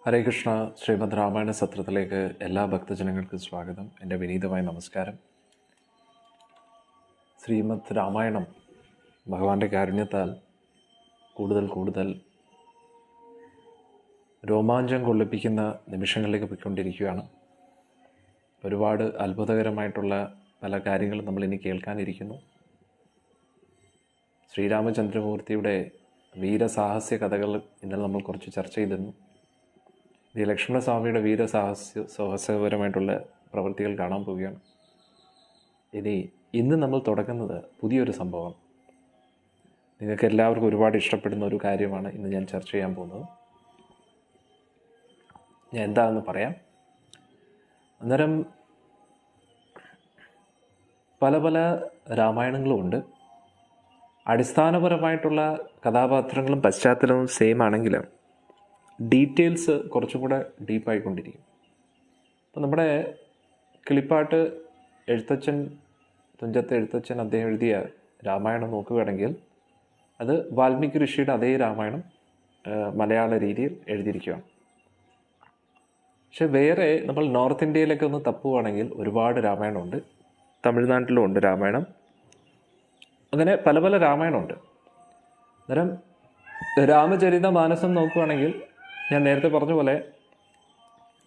ഹരേ കൃഷ്ണ. ശ്രീമദ് രാമായണ സത്രത്തിലേക്ക് എല്ലാ ഭക്തജനങ്ങൾക്കും സ്വാഗതം. എൻ്റെ വിനീതമായ നമസ്കാരം. ശ്രീമദ് രാമായണം ഭഗവാന്റെ കാരുണ്യത്താൽ കൂടുതൽ രോമാഞ്ചം കൊള്ളിപ്പിക്കുന്ന നിമിഷങ്ങളിലേക്ക് പോയിക്കൊണ്ടിരിക്കുകയാണ്. ഒരുപാട് അത്ഭുതകരമായിട്ടുള്ള പല കാര്യങ്ങളും നമ്മളിനി കേൾക്കാനിരിക്കുന്നു. ശ്രീരാമചന്ദ്രമൂർത്തിയുടെ വീരസാഹസ്യ കഥകൾ ഇന്നലെ നമ്മൾ കുറച്ച് ചർച്ച ചെയ്തിരുന്നു. ഈ ലക്ഷ്മണസ്വാമിയുടെ സാഹസപരമായിട്ടുള്ള പ്രവൃത്തികൾ കാണാൻ പോവുകയാണ്. ഇന്ന് നമ്മൾ തുടങ്ങുന്നത് പുതിയൊരു സംഭവം. നിങ്ങൾക്ക് എല്ലാവർക്കും ഒരുപാട് ഇഷ്ടപ്പെടുന്ന ഒരു കാര്യമാണ് ഇന്ന് ഞാൻ ചർച്ച ചെയ്യാൻ പോകുന്നത്. ഞാൻ എന്താണെന്ന് പറയാം. അന്നേരം പല രാമായണങ്ങളുമുണ്ട്. അടിസ്ഥാനപരമായിട്ടുള്ള കഥാപാത്രങ്ങളും പശ്ചാത്തലവും സെയിം ആണെങ്കിലും ഡീറ്റെയിൽസ് കുറച്ചും കൂടെ ഡീപ്പായിക്കൊണ്ടിരിക്കും. അപ്പോൾ നമ്മുടെ കിളിപ്പാട്ട് എഴുത്തച്ഛൻ, തുഞ്ചത്ത് എഴുത്തച്ഛൻ അദ്ദേഹം എഴുതിയ രാമായണം നോക്കുകയാണെങ്കിൽ അത് വാൽമീകി ഋഷിയുടെ അതേ രാമായണം മലയാള രീതിയിൽ എഴുതിയിരിക്കുകയാണ്. പക്ഷെ വേറെ നമ്മൾ നോർത്ത് ഇന്ത്യയിലൊക്കെ ഒന്ന് തപ്പുവാണെങ്കിൽ ഒരുപാട് രാമായണമുണ്ട്. തമിഴ്നാട്ടിലും ഉണ്ട് രാമായണം. അങ്ങനെ പല രാമായണമുണ്ട്. അന്നേരം രാമചരിത മാനസം നോക്കുകയാണെങ്കിൽ ഞാൻ നേരത്തെ പറഞ്ഞ പോലെ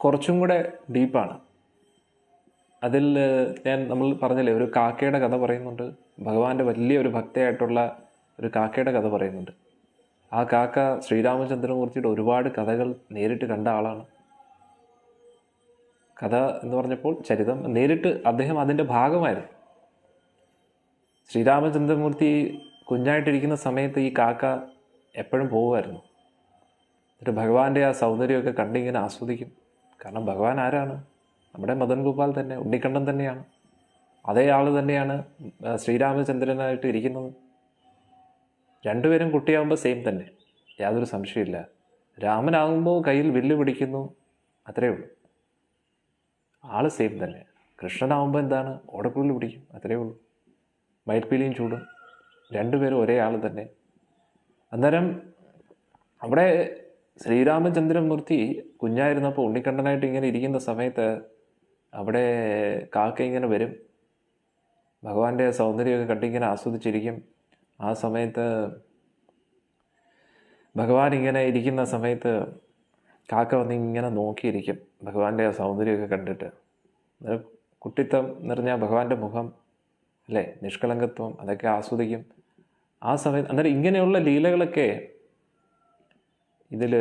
കുറച്ചും കൂടെ ഡീപ്പാണ്. അതിൽ നമ്മൾ പറഞ്ഞില്ലേ, ഒരു കാക്കയുടെ കഥ പറയുന്നുണ്ട്. ഭഗവാന്റെ വലിയൊരു ഭക്തയായിട്ടുള്ള ഒരു കാക്കയുടെ കഥ പറയുന്നുണ്ട്. ആ കാക്ക ശ്രീരാമചന്ദ്രമൂർത്തിയുടെ ഒരുപാട് കഥകൾ നേരിട്ട് കണ്ട ആളാണ്. കഥ എന്ന് പറഞ്ഞപ്പോൾ ചരിതം നേരിട്ട് അദ്ദേഹം അതിൻ്റെ ഭാഗമായിരുന്നു. ശ്രീരാമചന്ദ്രമൂർത്തി കുഞ്ഞായിട്ടിരിക്കുന്ന സമയത്ത് ഈ കാക്ക എപ്പോഴും പോകുമായിരുന്നു. എന്നിട്ട് ഭഗവാന്റെ ആ സൗന്ദര്യമൊക്കെ കണ്ടിങ്ങനെ ആസ്വദിക്കും. കാരണം ഭഗവാൻ ആരാണ്? നമ്മുടെ മദൻ ഗോപാൽ തന്നെ, ഉണ്ണിക്കണ്ണൻ തന്നെയാണ്. അതേ ആൾ തന്നെയാണ് ശ്രീരാമചന്ദ്രനായിട്ട് ഇരിക്കുന്നത്. രണ്ടുപേരും കുട്ടിയാകുമ്പോൾ സെയിം തന്നെ, യാതൊരു സംശയമില്ല. രാമനാകുമ്പോൾ കയ്യിൽ വില്ല് പിടിക്കുന്നു, അത്രയേ ഉള്ളൂ. ആള് സെയിം തന്നെ. കൃഷ്ണനാകുമ്പോൾ എന്താണ്? ഓടക്കുള്ളിൽ പിടിക്കും, അത്രയേ ഉള്ളൂ. മയിൽപ്പീലിയും ചൂടും. രണ്ടുപേരും ഒരേ ആൾ തന്നെ. അന്നേരം അവിടെ ശ്രീരാമചന്ദ്രമൂർത്തി കുഞ്ഞായിരുന്നപ്പോൾ ഉണ്ണിക്കണ്ണനായിട്ട് ഇങ്ങനെ ഇരിക്കുന്ന സമയത്ത് അവിടെ കാക്ക ഇങ്ങനെ വരും. ഭഗവാന്റെ സൗന്ദര്യമൊക്കെ കണ്ടിങ്ങനെ ആസ്വദിച്ചിരിക്കും. ആ സമയത്ത് ഭഗവാൻ ഇങ്ങനെ ഇരിക്കുന്ന സമയത്ത് കാക്ക വന്ന് ഇങ്ങനെ നോക്കിയിരിക്കും ഭഗവാന്റെ ആ സൗന്ദര്യമൊക്കെ കണ്ടിട്ട്. കുട്ടിത്തം നിറഞ്ഞ ഭഗവാന്റെ മുഖം അല്ലേ, നിഷ്കളങ്കത്വം, അതൊക്കെ ആസ്വദിക്കും ആ സമയത്ത്. അന്നേരം ഇങ്ങനെയുള്ള ലീലകളൊക്കെ ഇതിൽ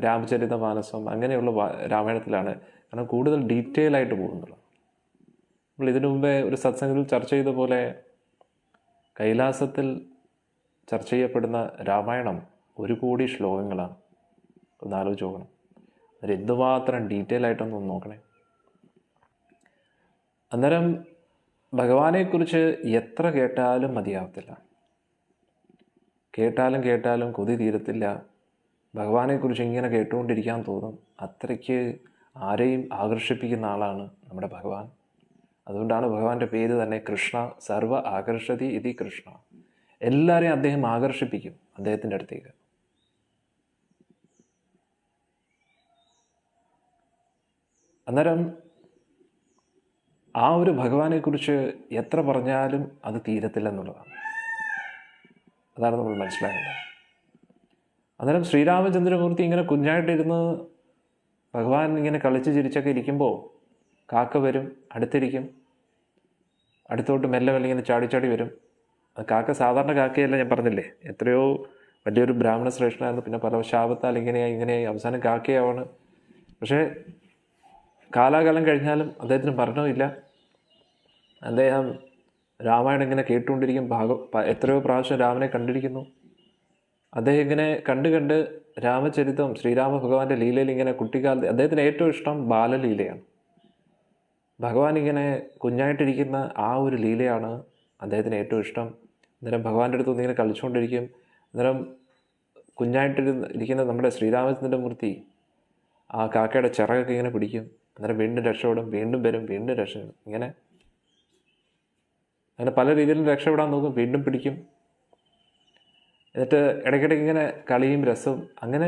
രാമചരിത മാനസം അങ്ങനെയുള്ള രാമായണത്തിലാണ്. കാരണം കൂടുതൽ ഡീറ്റെയിൽ ആയിട്ട് പോകുന്നുള്ളൂ. നമ്മൾ ഇതിനു മുമ്പേ ഒരു സത്സംഗത്തിൽ ചർച്ച ചെയ്ത പോലെ കൈലാസത്തിൽ ചർച്ച ചെയ്യപ്പെടുന്ന രാമായണം 1 കോടി ശ്ലോകങ്ങളാണ്. ഒന്ന് ആലോചിച്ച് നോക്കണം. അതിൽ എന്തുമാത്രം ഡീറ്റെയിൽ ആയിട്ടൊന്ന് നോക്കണേ. അന്നേരം ഭഗവാനെക്കുറിച്ച് എത്ര കേട്ടാലും മതിയാവത്തില്ല. കേട്ടാലും കൊതി തീരത്തില്ല. ഭഗവാനെക്കുറിച്ച് ഇങ്ങനെ കേട്ടുകൊണ്ടിരിക്കാൻ തോന്നും. അത്രയ്ക്ക് ആരെയും ആകർഷിപ്പിക്കുന്ന ആളാണ് നമ്മുടെ ഭഗവാൻ. അതുകൊണ്ടാണ് ഭഗവാന്റെ പേര് തന്നെ കൃഷ്ണ. സർവ ആകർഷതി ഇതി കൃഷ്ണ. എല്ലാവരെയും അദ്ദേഹം ആകർഷിപ്പിക്കും അദ്ദേഹത്തിൻ്റെ അടുത്തേക്ക്. അന്നേരം ആ ഒരു ഭഗവാനെക്കുറിച്ച് എത്ര പറഞ്ഞാലും അത് തീരത്തില്ലെന്നുള്ളതാണ്. അതാണ് നമ്മൾ മനസ്സിലാക്കേണ്ടത്. അന്നേരം ശ്രീരാമചന്ദ്രമൂർത്തി ഇങ്ങനെ കുഞ്ഞായിട്ടിരുന്ന് ഭഗവാൻ ഇങ്ങനെ കളിച്ച് ചിരിച്ചൊക്കെ ഇരിക്കുമ്പോൾ കാക്ക വരും, അടുത്തിരിക്കും. അടുത്തോട്ട് മെല്ലെ ഇങ്ങനെ ചാടി വരും. കാക്ക സാധാരണ കാക്കയല്ല, ഞാൻ പറഞ്ഞില്ലേ, എത്രയോ വലിയൊരു ബ്രാഹ്മണ ശ്രേഷ്ഠനായിരുന്നു. പിന്നെ പല ശാപത്താൽ ഇങ്ങനെയായി അവസാനം കാക്കയാവാണ്. പക്ഷേ കാലാകാലം കഴിഞ്ഞാലും അദ്ദേഹത്തിന് മരണമില്ല. അദ്ദേഹം രാമായണം ഇങ്ങനെ കേട്ടുകൊണ്ടിരിക്കും. എത്രയോ പ്രാവശ്യം രാമനെ കണ്ടിരിക്കുന്നു. അദ്ദേഹം ഇങ്ങനെ കണ്ട് രാമചരിതം, ശ്രീരാമ ഭഗവാന്റെ ലീലയിൽ ഇങ്ങനെ കുട്ടിക്കാലത്ത് അദ്ദേഹത്തിന് ഏറ്റവും ഇഷ്ടം ബാലലീലയാണ്. ഭഗവാൻ ഇങ്ങനെ കുഞ്ഞായിട്ടിരിക്കുന്ന ആ ഒരു ലീലയാണ് അദ്ദേഹത്തിന് ഏറ്റവും ഇഷ്ടം. അന്നേരം ഭഗവാന്റെ അടുത്ത് ഇങ്ങനെ കളിച്ചുകൊണ്ടിരിക്കും. അന്നേരം കുഞ്ഞായിട്ടിരിക്കുന്ന നമ്മുടെ ശ്രീരാമചന്ദ്രമൂർത്തി ആ കാക്കയുടെ ചിറകൊക്കെ ഇങ്ങനെ പിടിക്കും. അന്നേരം വീണ്ടും രക്ഷപ്പെടും, വീണ്ടും വരും, വീണ്ടും രക്ഷപ്പെടും. അങ്ങനെ പല രീതിയിലും രക്ഷപ്പെടാൻ നോക്കും, വീണ്ടും പിടിക്കും. എന്നിട്ട് ഇടയ്ക്കിടയ്ക്ക് ഇങ്ങനെ കളിയും രസവും. അങ്ങനെ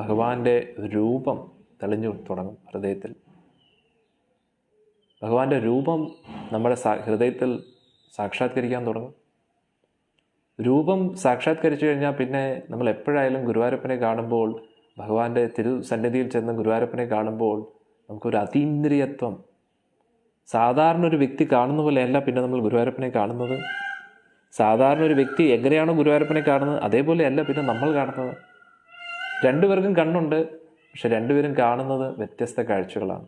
ഭഗവാന്റെ രൂപം തെളിഞ്ഞു തുടങ്ങും ഹൃദയത്തിൽ. ഭഗവാന്റെ രൂപം നമ്മുടെ ഹൃദയത്തിൽ സാക്ഷാത്കരിക്കാൻ തുടങ്ങും. രൂപം സാക്ഷാത്കരിച്ചു കഴിഞ്ഞാൽ പിന്നെ നമ്മൾ എപ്പോഴായാലും ഗുരുവായൂരപ്പനെ കാണുമ്പോൾ, ഭഗവാന്റെ തിരുസന്നിധിയിൽ ചെന്ന് ഗുരുവായൂരപ്പനെ കാണുമ്പോൾ നമുക്കൊരു അതീന്ദ്രിയത്വം, സാധാരണ ഒരു വ്യക്തി കാണുന്ന പോലെയല്ല പിന്നെ നമ്മൾ ഗുരുവായൂരപ്പനെ കാണുന്നത്. സാധാരണ ഒരു വ്യക്തി എങ്ങനെയാണോ ഗുരുവായൂരപ്പനെ കാണുന്നത് അതേപോലെയല്ല പിന്നെ നമ്മൾ കാണുന്നത്. രണ്ടുപേർക്കും കണ്ണുണ്ട്, പക്ഷെ രണ്ടുപേരും കാണുന്നത് വ്യത്യസ്ത കാഴ്ചകളാണ്.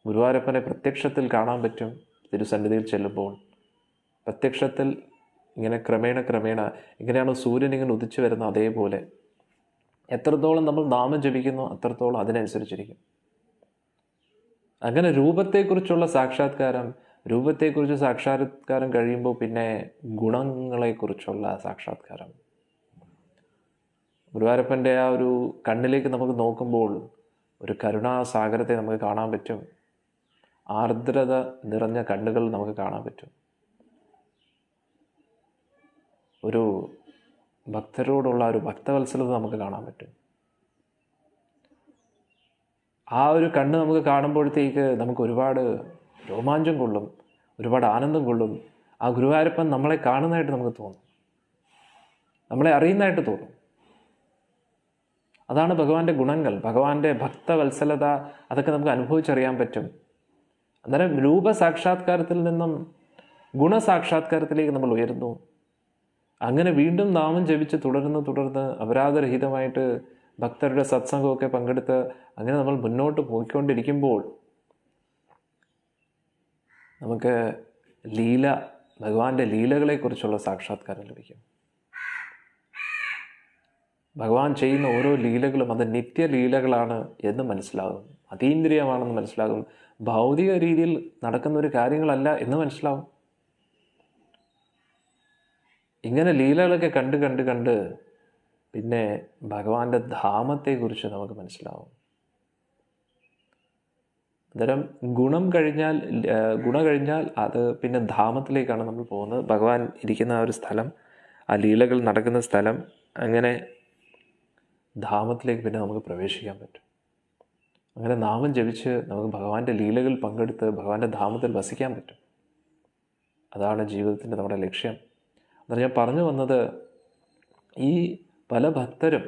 ഗുരുവായൂരപ്പനെ പ്രത്യക്ഷത്തിൽ കാണാൻ പറ്റും തിരുസന്നിധിയിൽ ചെല്ലുമ്പോൾ. പ്രത്യക്ഷത്തിൽ ഇങ്ങനെ ക്രമേണ എങ്ങനെയാണോ സൂര്യൻ ഇങ്ങനെ ഉദിച്ചു വരുന്ന അതേപോലെ എത്രത്തോളം നമ്മൾ നാമം ജപിക്കുന്നു അത്രത്തോളം അതിനനുസരിച്ചിരിക്കും. അങ്ങനെ രൂപത്തെക്കുറിച്ചുള്ള സാക്ഷാത്കാരം കഴിയുമ്പോൾ പിന്നെ ഗുണങ്ങളെക്കുറിച്ചുള്ള സാക്ഷാത്കാരം. ഗുരുവായൂരപ്പൻ്റെ ആ ഒരു കണ്ണിലേക്ക് നമുക്ക് നോക്കുമ്പോൾ ഒരു കരുണാസാഗരത്തെ നമുക്ക് കാണാൻ പറ്റും. ആർദ്രത നിറഞ്ഞ കണ്ണുകൾ നമുക്ക് കാണാൻ പറ്റും. ഒരു ഭക്തരോടുള്ള ഒരു ഭക്തവത്സലത നമുക്ക് കാണാൻ പറ്റും. ആ ഒരു കണ്ണ് നമുക്ക് കാണുമ്പോഴത്തേക്ക് നമുക്ക് ഒരുപാട് രോമാഞ്ചം കൊള്ളും, ഒരുപാട് ആനന്ദം കൊള്ളും. ആ ഗുരുവായൂരപ്പൻ നമ്മളെ കാണുന്നതായിട്ട് നമുക്ക് തോന്നും, നമ്മളെ അറിയുന്നതായിട്ട് തോന്നും. അതാണ് ഭഗവാന്റെ ഗുണങ്ങൾ, ഭഗവാന്റെ ഭക്തവത്സലത. അതൊക്കെ നമുക്ക് അനുഭവിച്ചറിയാൻ പറ്റും. അന്നേരം രൂപസാക്ഷാത്കാരത്തിൽ നിന്നും ഗുണസാക്ഷാത്കാരത്തിലേക്ക് നമ്മൾ ഉയരുന്നു. അങ്ങനെ വീണ്ടും നാമം ജപിച്ച് തുടർന്ന് അപരാധരഹിതമായിട്ട് ഭക്തരുടെ സത്സംഗമൊക്കെ പങ്കെടുത്ത് അങ്ങനെ നമ്മൾ മുന്നോട്ട് പോയിക്കൊണ്ടിരിക്കുമ്പോൾ നമുക്ക് ഭഗവാന്റെ ലീലകളെക്കുറിച്ചുള്ള സാക്ഷാത്കാരം ലഭിക്കും. ഭഗവാൻ ചെയ്യുന്ന ഓരോ ലീലകളും അത് നിത്യലീലകളാണ് എന്ന് മനസ്സിലാകും, അതീന്ദ്രിയമാണെന്ന് മനസ്സിലാകും, ഭൗതിക രീതിയിൽ നടക്കുന്ന ഒരു കാര്യങ്ങളല്ല എന്ന് മനസ്സിലാവും. ഇങ്ങനെ ലീലകളൊക്കെ കണ്ട് പിന്നെ ഭഗവാന്റെ ധാമത്തെക്കുറിച്ച് നമുക്ക് മനസ്സിലാവും. അന്നേരം ഗുണം കഴിഞ്ഞാൽ അത് പിന്നെ ധാമത്തിലേക്കാണ് നമ്മൾ പോകുന്നത്. ഭഗവാൻ ഇരിക്കുന്ന ആ ഒരു സ്ഥലം, ആ ലീലകൾ നടക്കുന്ന സ്ഥലം, അങ്ങനെ ധാമത്തിലേക്ക് പിന്നെ നമുക്ക് പ്രവേശിക്കാൻ പറ്റും. അങ്ങനെ നാമം ജപിച്ച് നമുക്ക് ഭഗവാന്റെ ലീലകൾ പങ്കെടുത്ത് ഭഗവാന്റെ ധാമത്തിൽ വസിക്കാൻ പറ്റും. അതാണ് ജീവിതത്തിൻ്റെ നമ്മുടെ ലക്ഷ്യം. അന്നേരം ഞാൻ പറഞ്ഞു വന്നത്, ഈ പല ഭക്തരും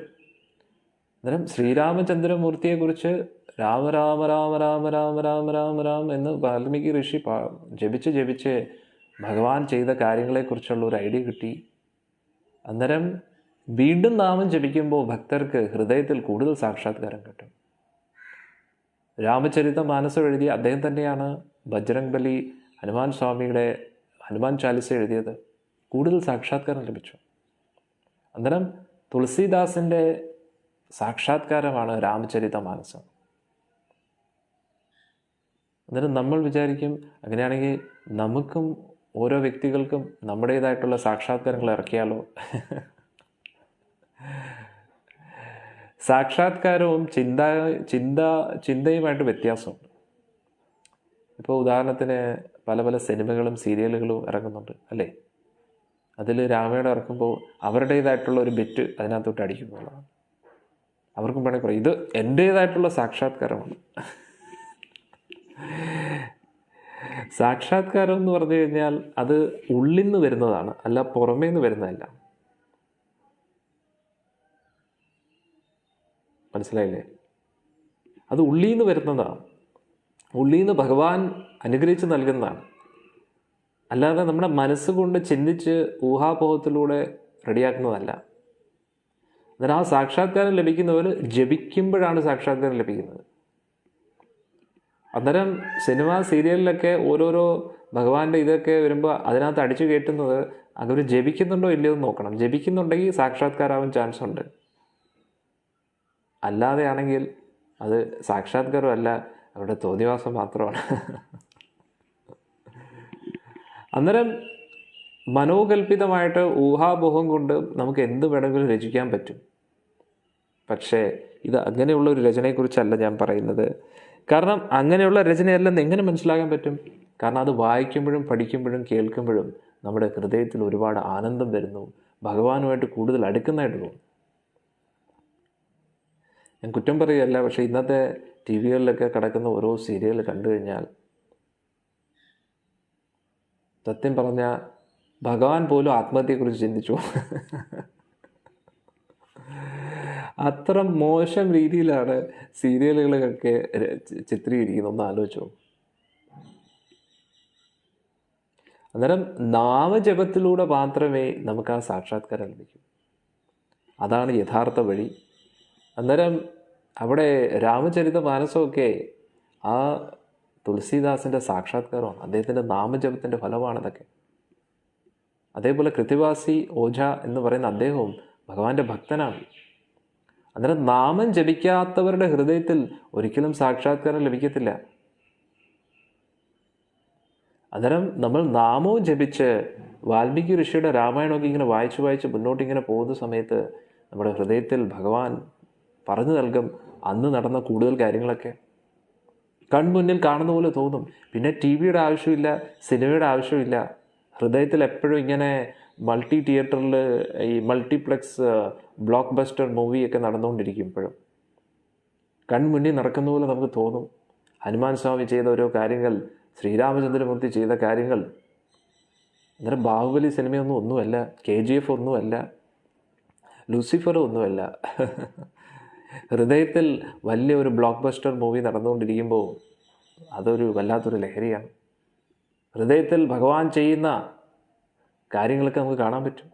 അന്നേരം ശ്രീരാമചന്ദ്രമൂർത്തിയെക്കുറിച്ച് രാമ രാമ രാമ രാമ രാമ രാമ രാമ രാം എന്ന് വാൽമീകി ഋഷി ജപിച്ച് ഭഗവാൻ ചെയ്ത കാര്യങ്ങളെക്കുറിച്ചുള്ള ഒരു ഐഡിയ കിട്ടി. അന്നേരം വീണ്ടും നാമം ജപിക്കുമ്പോൾ ഭക്തർക്ക് ഹൃദയത്തിൽ കൂടുതൽ സാക്ഷാത്കാരം കിട്ടും. രാമചരിതമാനസം എഴുതിയ അദ്ദേഹം തന്നെയാണ് ബജ്രംഗ് ബലി ഹനുമാൻ സ്വാമിയുടെ ഹനുമാൻ ചാലിസ എഴുതിയത്. കൂടുതൽ സാക്ഷാത്കാരം ലഭിച്ചു. അന്നേരം തുളസീദാസിൻ്റെ സാക്ഷാത്കാരമാണ് രാമചരിതമാനസം. അന്നേരം നമ്മൾ വിചാരിക്കും, അങ്ങനെയാണെങ്കിൽ നമുക്കും ഓരോ വ്യക്തികൾക്കും നമ്മുടേതായിട്ടുള്ള സാക്ഷാത്കാരങ്ങൾ ഇറക്കിയാലോ. സാക്ഷാത്കാരവും ചിന്തയുമായിട്ട് വ്യത്യാസമുണ്ട്. ഇപ്പോൾ ഉദാഹരണത്തിന് പല സിനിമകളും സീരിയലുകളും ഇറങ്ങുന്നുണ്ട് അല്ലേ? അതിൽ രാമയുടെ ഇറക്കുമ്പോൾ അവരുടേതായിട്ടുള്ള ഒരു ബെറ്റ് അതിനകത്തോട്ട് അടിക്കുന്നുള്ളതാണ്. അവർക്കും വേണമെങ്കിൽ പറയും, ഇത് എൻ്റേതായിട്ടുള്ള സാക്ഷാത്കാരമാണ്. സാക്ഷാത്കാരം എന്ന് പറഞ്ഞു കഴിഞ്ഞാൽ അത് ഉള്ളിൽ നിന്ന് വരുന്നതാണ്, അല്ല പുറമേ നിന്ന് വരുന്നതല്ല. മനസ്സിലായില്ലേ? അത് ഉള്ളിൽ നിന്ന് വരുന്നതാണ്, ഉള്ളിൽ നിന്ന് ഭഗവാൻ അനുഗ്രഹിച്ച് നൽകുന്നതാണ്. അല്ലാതെ നമ്മുടെ മനസ്സുകൊണ്ട് ചിന്തിച്ച് ഊഹാപോഹത്തിലൂടെ റെഡിയാക്കുന്നതല്ല. അന്നേരം ആ സാക്ഷാത്കാരം ലഭിക്കുന്നവർ ജപിക്കുമ്പോഴാണ് സാക്ഷാത്കാരം ലഭിക്കുന്നത്. അന്നേരം സിനിമ സീരിയലിലൊക്കെ ഓരോരോ ഭഗവാന്റെ ഇതൊക്കെ വരുമ്പോൾ അതിനകത്ത് അടിച്ചു കയറ്റുന്നത് അവർ ജപിക്കുന്നുണ്ടോ ഇല്ലയോ എന്ന് നോക്കണം. ജപിക്കുന്നുണ്ടെങ്കിൽ സാക്ഷാത്കാരാവാൻ ചാൻസ് ഉണ്ട്. അല്ലാതെയാണെങ്കിൽ അത് സാക്ഷാത്കാരമല്ല, അവരുടെ തോന്നിവാസം മാത്രമാണ്. അന്നേരം മനോകൽപ്പിതമായിട്ട് ഊഹാപോഹം കൊണ്ട് നമുക്ക് എന്ത് വേണമെങ്കിലും രചിക്കാൻ പറ്റും. പക്ഷേ ഇത് അങ്ങനെയുള്ള ഒരു രചനയെക്കുറിച്ചല്ല ഞാൻ പറയുന്നത്. കാരണം അങ്ങനെയുള്ള രചനയല്ലെന്ന് എങ്ങനെ മനസ്സിലാക്കാൻ പറ്റും? കാരണം അത് വായിക്കുമ്പോഴും പഠിക്കുമ്പോഴും കേൾക്കുമ്പോഴും നമ്മുടെ ഹൃദയത്തിൽ ഒരുപാട് ആനന്ദം വരുന്നു, ഭഗവാനുമായിട്ട് കൂടുതൽ അടുക്കുന്നതായിട്ട് തോന്നും. ഞാൻ കുറ്റം പറയുകയല്ല, പക്ഷേ ഇന്നത്തെ ടി വികളിലൊക്കെ കിടക്കുന്ന ഓരോ സീരിയൽ കണ്ടു കഴിഞ്ഞാൽ സത്യം പറഞ്ഞാൽ ഭഗവാൻ പോലും ആത്മഹത്യയെക്കുറിച്ച് ചിന്തിച്ചു. അത്ര മോശം രീതിയിലാണ് സീരിയലുകളൊക്കെ ചിത്രീകരിക്കുന്നത്. ഒന്ന് ആലോചിച്ചോ. അന്നേരം നാമജപത്തിലൂടെ മാത്രമേ നമുക്ക് ആ സാക്ഷാത്കാരം ലഭിക്കൂ. അതാണ് യഥാർത്ഥ വഴി. അന്നേരം അവിടെ രാമചരിത മാനസമൊക്കെ ആ തുളസീദാസിൻ്റെ സാക്ഷാത്കാരമാണ്, അദ്ദേഹത്തിൻ്റെ നാമജപത്തിൻ്റെ ഫലമാണിതൊക്കെ. അതേപോലെ കൃത്തിവാസി ഓജ എന്ന് പറയുന്ന അദ്ദേഹവും ഭഗവാന്റെ ഭക്തനാണ്. അന്നേരം നാമം ജപിക്കാത്തവരുടെ ഹൃദയത്തിൽ ഒരിക്കലും സാക്ഷാത്കാരം ലഭിക്കത്തില്ല. അന്നേരം നമ്മൾ നാമവും ജപിച്ച് വാൽമീകി ഋഷിയുടെ രാമായണമൊക്കെ ഇങ്ങനെ വായിച്ച് മുന്നോട്ടിങ്ങനെ പോകുന്ന സമയത്ത് നമ്മുടെ ഹൃദയത്തിൽ ഭഗവാൻ പറഞ്ഞു നൽകും അന്ന് നടന്ന കൂടുതൽ കാര്യങ്ങളൊക്കെ കൺമുന്നിൽ കാണുന്ന പോലെ തോന്നും. പിന്നെ ടി വിയുടെ ആവശ്യമില്ല, സിനിമയുടെ ആവശ്യമില്ല. ഹൃദയത്തിൽ എപ്പോഴും ഇങ്ങനെ മൾട്ടി തിയേറ്ററിൽ ഈ മൾട്ടിപ്ലെക്സ് ബ്ലോക്ക് ബസ്റ്റർ മൂവിയൊക്കെ നടന്നുകൊണ്ടിരിക്കും. ഇപ്പോഴും കൺമുന്നിൽ നടക്കുന്ന പോലെ നമുക്ക് തോന്നും. ഹനുമാൻ സ്വാമി ചെയ്ത ഓരോ കാര്യങ്ങൾ, ശ്രീരാമചന്ദ്രമൂർത്തി ചെയ്ത കാര്യങ്ങൾ. അന്നേരം ബാഹുബലി സിനിമയൊന്നും ഒന്നുമല്ല, KGF ഒന്നുമല്ല, ലൂസിഫർ ഒന്നുമല്ല. ഹൃദയത്തിൽ വലിയ ഒരു ബ്ലോക്ക് ബസ്റ്റർ മൂവി നടന്നുകൊണ്ടിരിക്കുമ്പോൾ അതൊരു വല്ലാത്തൊരു ലഹരിയാണ്. ഹൃദയത്തിൽ ഭഗവാൻ ചെയ്യുന്ന കാര്യങ്ങളൊക്കെ നമുക്ക് കാണാൻ പറ്റും.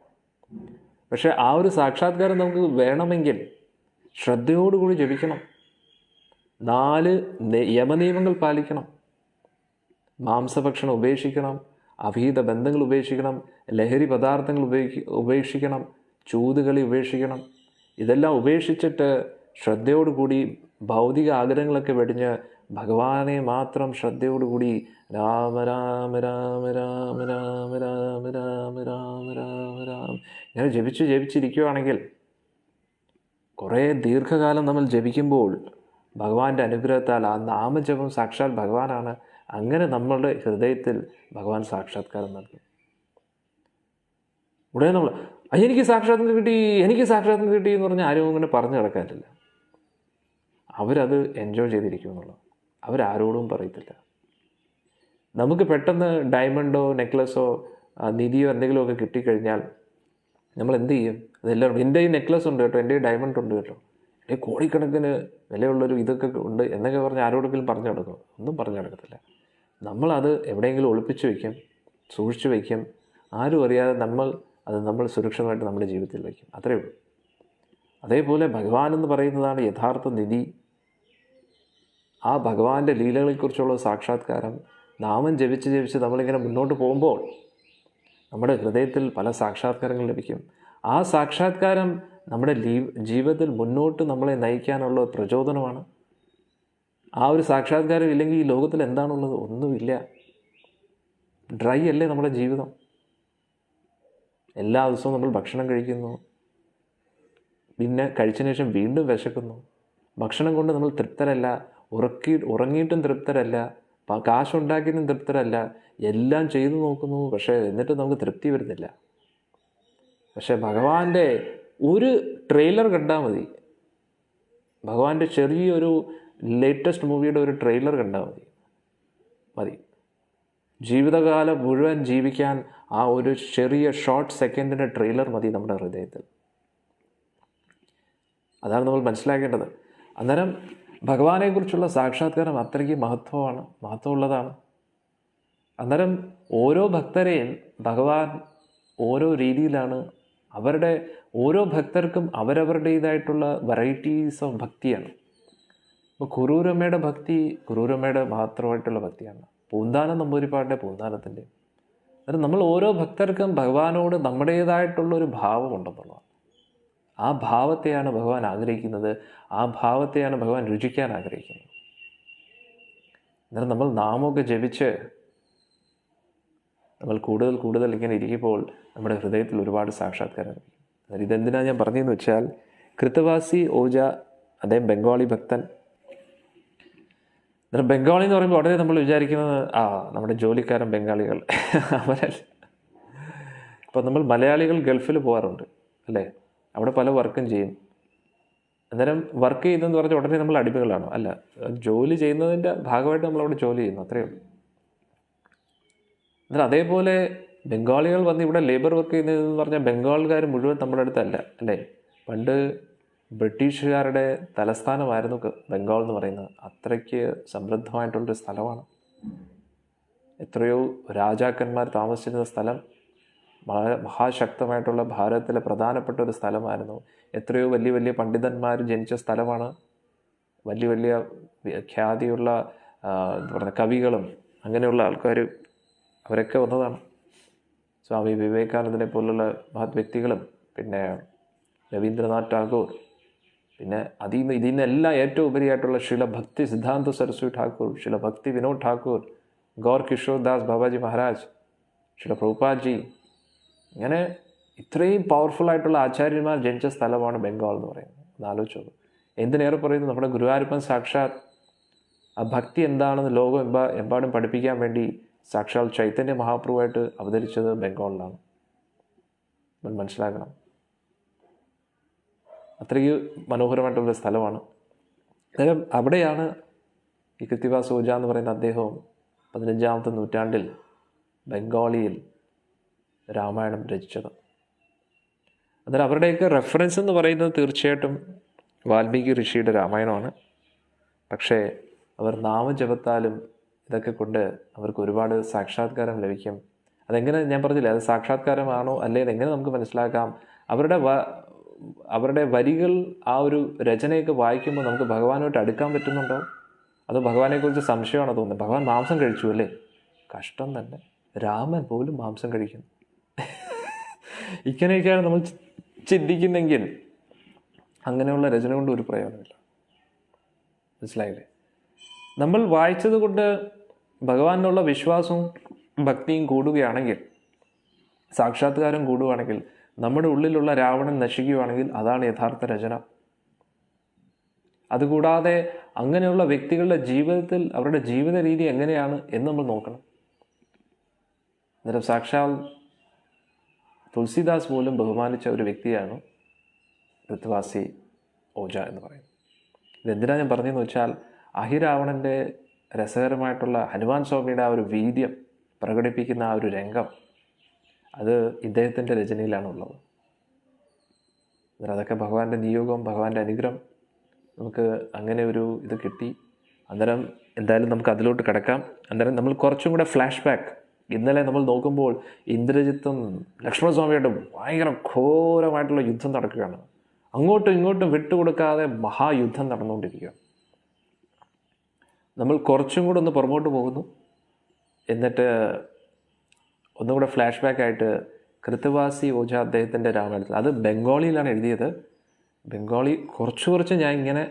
പക്ഷേ ആ ഒരു സാക്ഷാത്കാരം നമുക്ക് വേണമെങ്കിൽ ശ്രദ്ധയോടുകൂടി ജപിക്കണം. 4 യമനിയമങ്ങൾ പാലിക്കണം. മാംസഭക്ഷണം ഉപേക്ഷിക്കണം, അഭീത ബന്ധങ്ങൾ ഉപേക്ഷിക്കണം, ലഹരി പദാർത്ഥങ്ങൾ ഉപേക്ഷിക്കണം, ചൂതുകളി ഉപേക്ഷിക്കണം. ഇതെല്ലാം ഉപേക്ഷിച്ചിട്ട് ശ്രദ്ധയോടുകൂടി ഭൗതിക ആഗ്രഹങ്ങളൊക്കെ വെടിഞ്ഞ് ഭഗവാനെ മാത്രം ശ്രദ്ധയോടുകൂടി രാമ രാമ രാമ രാമ രാമ രാമ രാമ രാമ രാമ രാമ ഇങ്ങനെ ജപിച്ചിരിക്കുകയാണെങ്കിൽ കുറേ ദീർഘകാലം നമ്മൾ ജപിക്കുമ്പോൾ ഭഗവാന്റെ അനുഗ്രഹത്താൽ ആ നാമജപം സാക്ഷാൽ ഭഗവാനാണ്. അങ്ങനെ നമ്മളുടെ ഹൃദയത്തിൽ ഭഗവാൻ സാക്ഷാത്കാരം നൽകും. ഉടനെ നമ്മൾ എനിക്ക് സാക്ഷാത്കാരം കിട്ടി എന്ന് പറഞ്ഞാൽ ആരും അങ്ങനെ പറഞ്ഞു കിടക്കാനില്ല. അവരത് എൻജോയ് ചെയ്തിരിക്കും എന്നുള്ളത് അവരാരോടും പറയത്തില്ല. നമുക്ക് പെട്ടെന്ന് ഡയമണ്ടോ നെക്ലസോ നിധിയോ എന്തെങ്കിലുമൊക്കെ കിട്ടിക്കഴിഞ്ഞാൽ നമ്മൾ എന്ത് ചെയ്യും? അതെല്ലാം എൻ്റെ ഈ നെക്ലസ് ഉണ്ട് കേട്ടോ, എൻ്റെ ഈ ഡയമണ്ട് ഉണ്ട് കേട്ടോ, കോടിക്കണക്കിന് വിലയുള്ളൊരു ഇതൊക്കെ ഉണ്ട് എന്നൊക്കെ പറഞ്ഞ് ആരോടെങ്കിലും പറഞ്ഞു കിടക്കും? ഒന്നും പറഞ്ഞു കിടക്കത്തില്ല. നമ്മളത് എവിടെയെങ്കിലും ഒളിപ്പിച്ച് വയ്ക്കും, സൂക്ഷിച്ച് വയ്ക്കും. ആരും അറിയാതെ നമ്മൾ സുരക്ഷിതമായിട്ട് നമ്മുടെ ജീവിതത്തിൽ വയ്ക്കും. അത്രയേ ഉള്ളൂ. അതേപോലെ ഭഗവാൻ എന്ന് പറയുന്നതാണ് യഥാർത്ഥ നിധി. ആ ഭഗവാന്റെ ലീലകളെക്കുറിച്ചുള്ള സാക്ഷാത്കാരം നാമം ജപിച്ച് നമ്മളിങ്ങനെ മുന്നോട്ട് പോകുമ്പോൾ നമ്മുടെ ഹൃദയത്തിൽ പല സാക്ഷാത്കാരങ്ങൾ ലഭിക്കും. ആ സാക്ഷാത്കാരം നമ്മുടെ ജീവിതത്തിൽ മുന്നോട്ട് നമ്മളെ നയിക്കാനുള്ള പ്രചോദനമാണ്. ആ ഒരു സാക്ഷാത്കാരം ഇല്ലെങ്കിൽ ഈ ലോകത്തിൽ എന്താണുള്ളത്? ഒന്നുമില്ല. ഡ്രൈ അല്ലേ നമ്മുടെ ജീവിതം? എല്ലാ ദിവസവും നമ്മൾ ഭക്ഷണം കഴിക്കുന്നു, പിന്നെ കഴിച്ചതിന് ശേഷം വീണ്ടും വിശക്കുന്നു. ഭക്ഷണം കൊണ്ട് നമ്മൾ തൃപ്തരല്ല, ഉറങ്ങിയിട്ടും തൃപ്തരല്ല, കാശുണ്ടാക്കിയിട്ടും തൃപ്തരല്ല, എല്ലാം ചെയ്തു നോക്കുന്നു, പക്ഷേ എന്നിട്ട് നമുക്ക് തൃപ്തി വരുന്നില്ല. പക്ഷേ ഭഗവാന്റെ ഒരു ട്രെയിലർ കണ്ടാൽ മതി, ഭഗവാന്റെ ചെറിയൊരു ലേറ്റസ്റ്റ് മൂവിയുടെ ഒരു ട്രെയിലർ കണ്ടാൽ മതി. ജീവിതകാലം മുഴുവൻ ജീവിക്കാൻ ആ ഒരു ചെറിയ ഷോർട്ട് സെക്കൻഡിൻ്റെ ട്രെയിലർ മതി നമ്മുടെ ഹൃദയത്തിൽ. അതാണ് നമ്മൾ മനസ്സിലാക്കേണ്ടത്. അന്നേരം ഭഗവാനെക്കുറിച്ചുള്ള സാക്ഷാത്കാരം അത്രയ്ക്ക് മഹത്വമുള്ളതാണ്. അന്നേരം ഓരോ ഭക്തരെയും ഭഗവാൻ ഓരോ രീതിയിലാണ്, ഓരോ ഭക്തർക്കും അവരവരുടേതായിട്ടുള്ള വെറൈറ്റീസ് ഓഫ് ഭക്തിയാണ്. ഇപ്പോൾ കുറൂരമ്മയുടെ ഭക്തി കുറൂരമ്മയുടെ മാത്രമായിട്ടുള്ള ഭക്തിയാണ്, പൂന്താനം നമ്പൂതിരിപ്പാടിൻ്റെ പൂന്താനത്തിൻ്റെ. അന്നേരം നമ്മൾ ഓരോ ഭക്തർക്കും ഭഗവാനോട് നമ്മുടേതായിട്ടുള്ളൊരു ഭാവമുണ്ടെന്നുള്ളതാണ്. ആ ഭാവത്തെയാണ് ഭഗവാൻ ആഗ്രഹിക്കുന്നത്, ആ ഭാവത്തെയാണ് ഭഗവാൻ രുചിക്കാൻ ആഗ്രഹിക്കുന്നത്. അന്നേരം നമ്മൾ നാമമൊക്കെ ജപിച്ച് നമ്മൾ കൂടുതൽ ഇങ്ങനെ ഇരിക്കുമ്പോൾ നമ്മുടെ ഹൃദയത്തിൽ ഒരുപാട് സാക്ഷാത്കാരം ലഭിക്കും. അന്നേരം ഇതെന്തിനാണ് ഞാൻ പറഞ്ഞതെന്ന് വെച്ചാൽ, കൃത്തവാസി ഓജ അദ്ദേഹം ബംഗാളി ഭക്തൻ. അന്നേരം ബംഗാളി എന്ന് പറയുമ്പോൾ ഉടനെ നമ്മൾ വിചാരിക്കുന്നത് നമ്മുടെ ജോലിക്കാരൻ ബംഗാളികൾ അവരല്ല. ഇപ്പം നമ്മൾ മലയാളികൾ ഗൾഫിൽ പോകാറുണ്ട് അല്ലേ? അവിടെ പല വർക്കും ചെയ്യും. അന്നേരം വർക്ക് ചെയ്യുന്നതെന്ന് പറഞ്ഞാൽ ഉടനെ നമ്മൾ അടിമകളാണോ? അല്ല, ജോലി ചെയ്യുന്നതിൻ്റെ ഭാഗമായിട്ട് നമ്മളവിടെ ജോലി ചെയ്യുന്നു, അത്രയേ ഉള്ളൂ. എന്നാൽ അതേപോലെ ബംഗാളികൾ വന്ന് ഇവിടെ ലേബർ വർക്ക് ചെയ്യുന്നതെന്ന് പറഞ്ഞാൽ ബംഗാളുകാർ മുഴുവൻ നമ്മുടെ അടുത്തല്ല, അല്ലേ? പണ്ട് ബ്രിട്ടീഷുകാരുടെ തലസ്ഥാനമായിരുന്നു ബംഗാൾ എന്ന് പറയുന്നത്. അത്രയ്ക്ക് സമൃദ്ധമായിട്ടുള്ളൊരു സ്ഥലമാണ്. എത്രയോ രാജാക്കന്മാർ താമസിച്ചിരുന്ന സ്ഥലം, വളരെ മഹാശക്തമായിട്ടുള്ള ഭാരതത്തിലെ പ്രധാനപ്പെട്ട ഒരു സ്ഥലമായിരുന്നു. എത്രയോ വലിയ വലിയ പണ്ഡിതന്മാർ ജനിച്ച സ്ഥലമാണ്. വലിയ വലിയ ഖ്യാതിയുള്ള എന്താ പറയുക കവികളും അങ്ങനെയുള്ള ആൾക്കാർ അവരൊക്കെ വന്നതാണ്. സ്വാമി വിവേകാനന്ദനെ പോലുള്ള മഹത് വ്യക്തികളും പിന്നെ രവീന്ദ്രനാഥ് ടാഗോർ, പിന്നെ ഇതിൽ നിന്നെല്ലാം ഏറ്റവും ഉപരിയായിട്ടുള്ള ശില ഭക്തി സിദ്ധാന്ത സരസ്വതി ഠാക്കൂർ, ശില ഭക്തി വിനോദ് ഠാക്കൂർ, ഗൗർ കിഷോർ ദാസ് ബാബാജി മഹാരാജ്, ശില പ്രഭുപാദ്ജി, ഇങ്ങനെ ഇത്രയും പവർഫുള്ളായിട്ടുള്ള ആചാര്യന്മാർ ജനിച്ച സ്ഥലമാണ് ബംഗാൾ എന്ന് പറയുന്നത്. ഒന്ന് ആലോചിച്ചോളൂ. എന്തിനേറെ പറയുന്നു, നമ്മുടെ ഗുരുവായൂരപ്പൻ സാക്ഷാൽ ആ ഭക്തി എന്താണെന്ന് ലോകം എമ്പാടും പഠിപ്പിക്കാൻ വേണ്ടി സാക്ഷാൽ ചൈതന്യ മഹാപ്രഭുവായിട്ട് അവതരിച്ചത് ബംഗാളിലാണ്. നമ്മൾ മനസ്സിലാക്കണം. അത്രയ്ക്ക് മനോഹരമായിട്ടുള്ള സ്ഥലമാണ്. അന്നേരം അവിടെയാണ് ഈ കൃത്തിവാസ് ഓജ എന്ന് പറയുന്ന അദ്ദേഹവും 15ാമത്തെ നൂറ്റാണ്ടിൽ ബംഗാളിയിൽ രാമായണം രചിച്ചത്. അന്നേരം അവരുടെയൊക്കെ റെഫറൻസ് എന്ന് പറയുന്നത് തീർച്ചയായിട്ടും വാൽമീകി ഋഷിയുടെ രാമായണമാണ്. പക്ഷേ അവർ നാമജപത്താലും ഇതൊക്കെ കൊണ്ട് അവർക്ക് ഒരുപാട് സാക്ഷാത്കാരം ലഭിക്കും. അതെങ്ങനെ, ഞാൻ പറഞ്ഞില്ലേ, അത് സാക്ഷാത്കാരമാണോ അല്ലെങ്കിൽ എങ്ങനെ നമുക്ക് മനസ്സിലാക്കാം? അവരുടെ വരികൾ, ആ ഒരു രചനയൊക്കെ വായിക്കുമ്പോൾ നമുക്ക് ഭഗവാനുമായിട്ട് അടുക്കാൻ പറ്റുന്നുണ്ടോ? അത് ഭഗവാനെക്കുറിച്ച് സംശയമാണോ തോന്നുന്നത്? ഭഗവാൻ മാംസം കഴിച്ചു അല്ലേ? കഷ്ടം തന്നെ, രാമൻ പോലും മാംസം കഴിക്കുന്നു. ഇങ്ങനെയൊക്കെയാണ് നമ്മൾ ചിന്തിക്കുന്നെങ്കിൽ അങ്ങനെയുള്ള രചന കൊണ്ട് ഒരു പ്രയോജനമില്ല. മനസ്സിലായില്ലേ? നമ്മൾ വായിച്ചത് കൊണ്ട് ഭഗവാനുള്ള വിശ്വാസവും ഭക്തിയും കൂടുകയാണെങ്കിൽ, സാക്ഷാത്കാരം കൂടുകയാണെങ്കിൽ, നമ്മുടെ ഉള്ളിലുള്ള രാവണൻ നശിക്കുകയാണെങ്കിൽ അതാണ് യഥാർത്ഥ രചന. അതുകൂടാതെ അങ്ങനെയുള്ള വ്യക്തികളുടെ ജീവിതത്തിൽ അവരുടെ ജീവിത രീതി എങ്ങനെയാണ് എന്ന് നമ്മൾ നോക്കണം. അന്നേരം സാക്ഷാൽ തുളസിദാസ് പോലും ബഹുമാനിച്ച ഒരു വ്യക്തിയാണ് കൃത്തിവാസി ഓജ എന്ന് പറയുന്നത്. ഇതെന്തിനാണ് ഞാൻ പറഞ്ഞതെന്ന് വെച്ചാൽ, അഹിരാവണൻ്റെ രസകരമായിട്ടുള്ള ഹനുമാൻ സ്വാമിയുടെ ആ ഒരു വീര്യം പ്രകടിപ്പിക്കുന്ന ആ ഒരു രംഗം, അത് ഇദ്ദേഹത്തിൻ്റെ രചനയിലാണുള്ളത്. അതൊക്കെ ഭഗവാന്റെ നിയോഗം, ഭഗവാന്റെ അനുഗ്രഹം, നമുക്ക് അങ്ങനെ ഒരു ഇത് കിട്ടി. അന്നേരം എന്തായാലും നമുക്ക് അതിലോട്ട് കിടക്കാം. അന്നേരം നമ്മൾ കുറച്ചും കൂടെ ഫ്ലാഷ് ബാക്ക്. ഇന്നലെ നമ്മൾ നോക്കുമ്പോൾ ഇന്ദ്രജിത്തും ലക്ഷ്മണസ്വാമിയായിട്ടും ഭയങ്കര ഘോരമായിട്ടുള്ള യുദ്ധം നടക്കുകയാണ്. അങ്ങോട്ടും ഇങ്ങോട്ടും വിട്ടുകൊടുക്കാതെ മഹായുദ്ധം നടന്നുകൊണ്ടിരിക്കുക. നമ്മൾ കുറച്ചും കൂടെ ഒന്ന് പുറമോട്ട് പോകുന്നു. എന്നിട്ട് ഒന്നും കൂടെ ഫ്ലാഷ് ബാക്ക് ആയിട്ട് കൃത്തിവാസി ഓജ അദ്ദേഹത്തിൻ്റെ രാമായണത്തിൽ, അത് ബംഗാളിയിലാണ് എഴുതിയത്. ബംഗാളി കുറച്ച് ഞാൻ ഇങ്ങനെ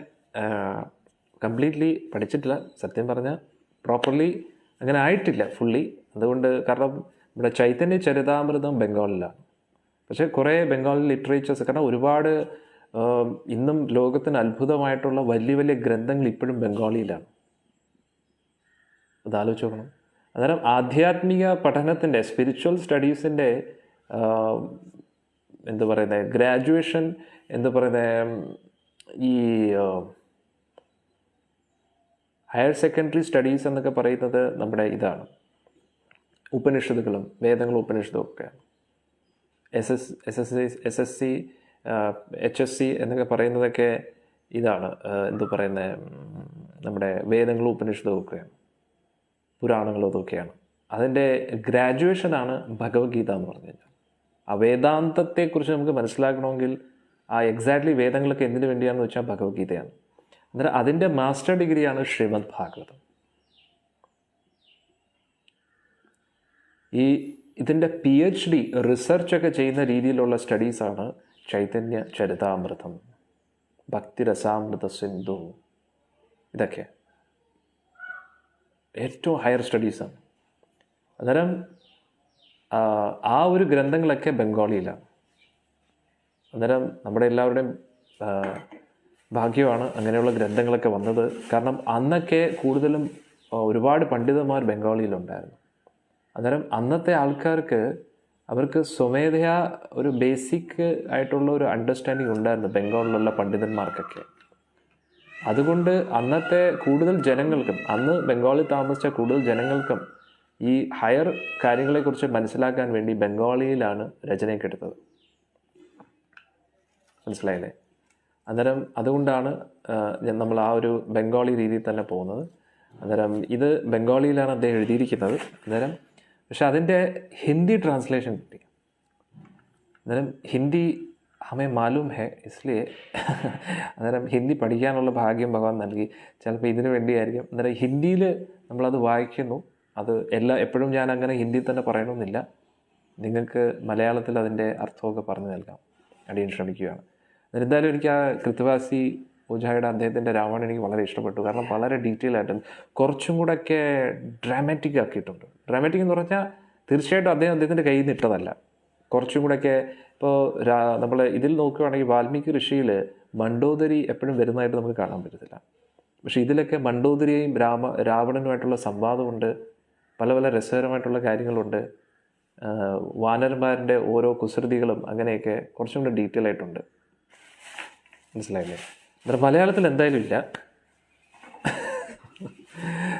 കംപ്ലീറ്റ്ലി പഠിച്ചിട്ടില്ല, സത്യം പറഞ്ഞാൽ പ്രോപ്പർലി അങ്ങനെ ആയിട്ടില്ല ഫുള്ളി. അതുകൊണ്ട്, കാരണം ഇവിടെ ചൈതന്യ ചരിതാമൃതം ബംഗാളിലാണ്. പക്ഷേ കുറേ ബംഗാളി ലിറ്ററേച്ചേഴ്സ്, കാരണം ഒരുപാട് ഇന്നും ലോകത്തിന് അത്ഭുതമായിട്ടുള്ള വലിയ വലിയ ഗ്രന്ഥങ്ങൾ ഇപ്പോഴും ബംഗാളിയിലാണ്. അതാലോചിച്ച് നോക്കണം. അന്നേരം ആധ്യാത്മിക പഠനത്തിൻ്റെ, സ്പിരിച്വൽ സ്റ്റഡീസിൻ്റെ എന്താ പറയുന്നത്, ഗ്രാജുവേഷൻ എന്താ പറയുന്നത്, ഈ ഹയർ സെക്കൻഡറി സ്റ്റഡീസ് എന്നൊക്കെ പറയുന്നത് നമ്മുടെ ഇതാണ്, ഉപനിഷത്തുകളും വേദങ്ങളും ഉപനിഷത്തും ഒക്കെയാണ്. SSC HSC എന്നൊക്കെ പറയുന്നതൊക്കെ ഇതാണ്, എന്തു പറയുന്നത്, നമ്മുടെ വേദങ്ങളും ഉപനിഷത്തും ഒക്കെയാണ്, പുരാണങ്ങളും അതൊക്കെയാണ്. അതിൻ്റെ ഗ്രാജുവേഷനാണ് ഭഗവത്ഗീത എന്ന് പറഞ്ഞു കഴിഞ്ഞാൽ. ആ വേദാന്തത്തെക്കുറിച്ച് നമുക്ക് മനസ്സിലാക്കണമെങ്കിൽ ആ എക്സാക്ട്ലി വേദങ്ങളൊക്കെ എന്തിനു വേണ്ടിയാണെന്ന് വെച്ചാൽ ഭഗവത്ഗീതയാണ്. അന്നേരം അതിൻ്റെ മാസ്റ്റർ ഡിഗ്രിയാണ് ശ്രീമദ് ഭാഗവതം. ഇതിൻ്റെ PhD റിസർച്ചൊക്കെ ചെയ്യുന്ന രീതിയിലുള്ള സ്റ്റഡീസാണ് ചൈതന്യ ചരിതാമൃതം, ഭക്തിരസാമൃത സിന്ധു, ഇതൊക്കെ ഏറ്റവും ഹയർ സ്റ്റഡീസാണ്. അന്നേരം ആ ഒരു ഗ്രന്ഥങ്ങളൊക്കെ ബംഗാളിയിലാണ്. അന്നേരം നമ്മുടെ എല്ലാവരുടെയും ഭാഗ്യമാണ് അങ്ങനെയുള്ള ഗ്രന്ഥങ്ങളൊക്കെ വന്നത്. കാരണം അന്നൊക്കെ കൂടുതലും ഒരുപാട് പണ്ഡിതന്മാർ ബംഗാളിയിലുണ്ടായിരുന്നു. അന്നേരം അന്നത്തെ ആൾക്കാർക്ക് അവർക്ക് സ്വമേധയാ ഒരു ബേസിക് ആയിട്ടുള്ള ഒരു അണ്ടർസ്റ്റാൻഡിങ് ഉണ്ടായിരുന്നു ബംഗാളിലുള്ള പണ്ഡിതന്മാർക്കൊക്കെ. അതുകൊണ്ട് അന്നത്തെ കൂടുതൽ ജനങ്ങൾക്കും, അന്ന് ബംഗാളിൽ താമസിച്ച കൂടുതൽ ജനങ്ങൾക്കും ഈ ഹയർ കാര്യങ്ങളെക്കുറിച്ച് മനസ്സിലാക്കാൻ വേണ്ടി ബംഗാളിയിലാണ് രചനയൊക്കെ എടുത്തത്. മനസ്സിലായില്ലേ? അന്നേരം അതുകൊണ്ടാണ് നമ്മൾ ആ ഒരു ബംഗാളി രീതിയിൽ തന്നെ പോകുന്നത്. അന്നേരം ഇത് ബംഗാളിയിലാണ് അദ്ദേഹം എഴുതിയിരിക്കുന്നത്. അന്നേരം പക്ഷെ അതിൻ്റെ ഹിന്ദി ട്രാൻസ്ലേഷൻ കിട്ടി. അന്നേരം ഹിന്ദി ഹമേ മാലൂം ഹേ ഇസ്ലിയെ അന്നേരം ഹിന്ദി പഠിക്കാനുള്ള ഭാഗ്യം ഭഗവാൻ നൽകി. ചിലപ്പോൾ ഇതിനു വേണ്ടിയായിരിക്കും. അന്നേരം ഹിന്ദിയിൽ നമ്മളത് വായിക്കുന്നു. അത് എപ്പോഴും ഞാൻ അങ്ങനെ ഹിന്ദിയിൽ തന്നെ പറയണമെന്നില്ല. നിങ്ങൾക്ക് മലയാളത്തിൽ അതിൻ്റെ അർത്ഥമൊക്കെ പറഞ്ഞു നൽകാം. അടിയൻ ശ്രമിക്കുകയാണ്. എന്തായാലും എനിക്ക് ആ കൃത്യവാസി ഓജായുടെ അദ്ദേഹത്തിൻ്റെ രാമായണം എനിക്ക് വളരെ ഇഷ്ടപ്പെട്ടു. കാരണം വളരെ ഡീറ്റെയിൽ ആയിട്ട് കുറച്ചും കൂടെയൊക്കെ ഡ്രാമാറ്റിക് ആക്കിയിട്ടുണ്ട്. ഡ്രാമാറ്റിക് എന്ന് പറഞ്ഞാൽ തീർച്ചയായിട്ടും അദ്ദേഹത്തിൻ്റെ കയ്യിൽ നിന്ന് ഇട്ടതല്ല. കുറച്ചും കൂടെയൊക്കെ ഇപ്പോൾ നമ്മൾ ഇതിൽ നോക്കുകയാണെങ്കിൽ വാൽമീകി ഋഷിയിൽ മണ്ഡോദരി എപ്പോഴും വരുന്നതായിട്ട് നമുക്ക് കാണാൻ പറ്റത്തില്ല. പക്ഷേ ഇതിലൊക്കെ മണ്ഡോദരിയെയും രാവണനുമായിട്ടുള്ള സംവാദമുണ്ട്. പല പല രസകരമായിട്ടുള്ള കാര്യങ്ങളുണ്ട്. വാനരന്മാരുടെ ഓരോ കുസൃതികളും അങ്ങനെയൊക്കെ കുറച്ചും കൂടെ ഡീറ്റെയിൽ ആയിട്ടുണ്ട്. മനസ്സിലായില്ലേ? അന്നേരം മലയാളത്തിൽ എന്തായാലും ഇല്ല.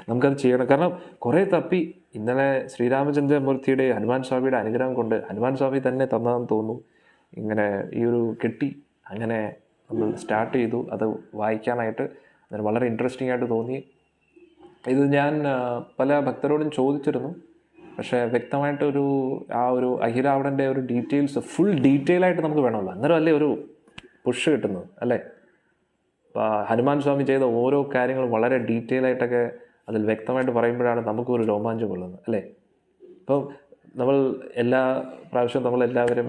നമുക്കത് ചെയ്യണം. കാരണം കുറേ തപ്പി. ഇന്നലെ ശ്രീരാമചന്ദ്രമൂർത്തിയുടെ ഹനുമാൻ സ്വാമിയുടെ അനുഗ്രഹം കൊണ്ട് ഹനുമാൻ സ്വാമി തന്നെ തന്നതെന്ന് തോന്നുന്നു. ഇങ്ങനെ ഈ ഒരു കിട്ടി. അങ്ങനെ നമ്മൾ സ്റ്റാർട്ട് ചെയ്തു അത് വായിക്കാനായിട്ട്. അന്നേരം വളരെ ഇൻട്രസ്റ്റിംഗ് ആയിട്ട് തോന്നി. ഇത് ഞാൻ പല ഭക്തരോടും ചോദിച്ചിരുന്നു. പക്ഷേ വ്യക്തമായിട്ടൊരു ആ ഒരു അഹിരാവണൻ്റെ ഒരു ഡീറ്റെയിൽസ് ഫുൾ ഡീറ്റെയിൽ ആയിട്ട് നമുക്ക് വേണമല്ലോ. അന്നേരം അല്ലേ ഒരു പുഷ് കിട്ടുന്നത് അല്ലേ? അപ്പോൾ ഹനുമാൻ സ്വാമി ചെയ്ത ഓരോ കാര്യങ്ങളും വളരെ ഡീറ്റെയിൽ ആയിട്ടൊക്കെ അതിൽ വ്യക്തമായിട്ട് പറയുമ്പോഴാണ് നമുക്കൊരു രോമാഞ്ചം കൊള്ളുന്നത് അല്ലേ? ഇപ്പം നമ്മൾ എല്ലാ പ്രാവശ്യവും നമ്മളെല്ലാവരും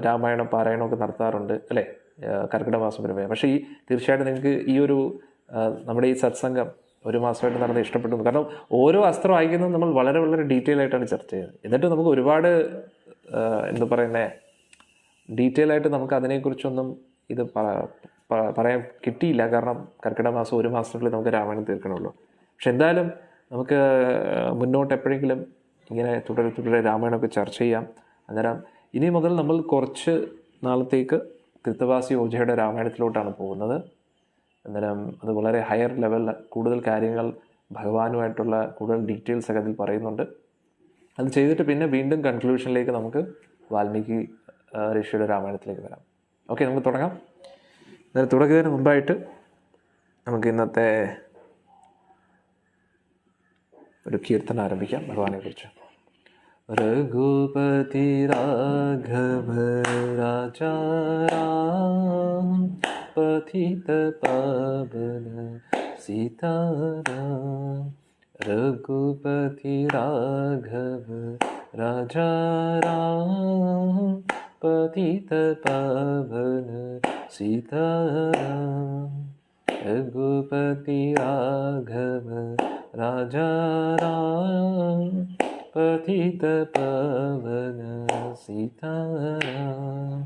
രാമായണം പാരായണമൊക്കെ നടത്താറുണ്ട് അല്ലേ? കർക്കിടക മാസം വരുമ്പോൾ. പക്ഷേ തീർച്ചയായിട്ടും നിങ്ങൾക്ക് ഈ ഒരു നമ്മുടെ ഈ സത്സംഗം ഒരു മാസമായിട്ട് നടന്ന് ഇഷ്ടപ്പെട്ടു. കാരണം ഓരോ അസ്ത്രം വായിക്കുന്നത് നമ്മൾ വളരെ വളരെ ഡീറ്റെയിൽ ആയിട്ടാണ് ചർച്ച ചെയ്യുന്നത്. എന്നിട്ട് നമുക്ക് ഒരുപാട് എന്താ പറയുന്നത് ഡീറ്റെയിൽ ആയിട്ട് നമുക്ക് അതിനെക്കുറിച്ചൊന്നും ഇത് പറയാൻ കിട്ടിയില്ല. കാരണം കർക്കിടക മാസം ഒരു മാസത്തിനുള്ളിൽ നമുക്ക് രാമായണം തീർക്കണമല്ലോ. പക്ഷെ എന്തായാലും നമുക്ക് മുന്നോട്ട് എപ്പോഴെങ്കിലും ഇങ്ങനെ തുടരെ രാമായണമൊക്കെ ചർച്ച ചെയ്യാം. അന്നേരം ഇനി മുതൽ നമ്മൾ കുറച്ച് നാളത്തേക്ക് കൃത്യവാസി ഓജയുടെ രാമായണത്തിലോട്ടാണ് പോകുന്നത്. അന്നേരം അത് വളരെ ഹയർ ലെവലിൽ കൂടുതൽ കാര്യങ്ങൾ ഭഗവാനുമായിട്ടുള്ള കൂടുതൽ ഡീറ്റെയിൽസ് ഒക്കെ അതിൽ പറയുന്നുണ്ട്. അത് ചെയ്തിട്ട് പിന്നെ വീണ്ടും കൺക്ലൂഷനിലേക്ക് നമുക്ക് വാൽമീകി ഋഷിയുടെ രാമായണത്തിലേക്ക് വരാം. ഓക്കെ, നമുക്ക് തുടങ്ങാം. അന്നേരം തുടങ്ങുന്നതിന് മുമ്പായിട്ട് നമുക്ക് ഇന്നത്തെ ഒരു കീർത്തനം ആരംഭിക്കാം ഭഗവാനെ കുറിച്ച്. രഘുപതി രാഘവ രാജാ രാം പതിത പാവന സീതാരാം. രഘുപതി രാഘവ രാജാ രാം പതിത പാവന സീതാരാം. രഘുപതി രാഘവ രാജാ രാം പതിത പാവന സീതാരാം.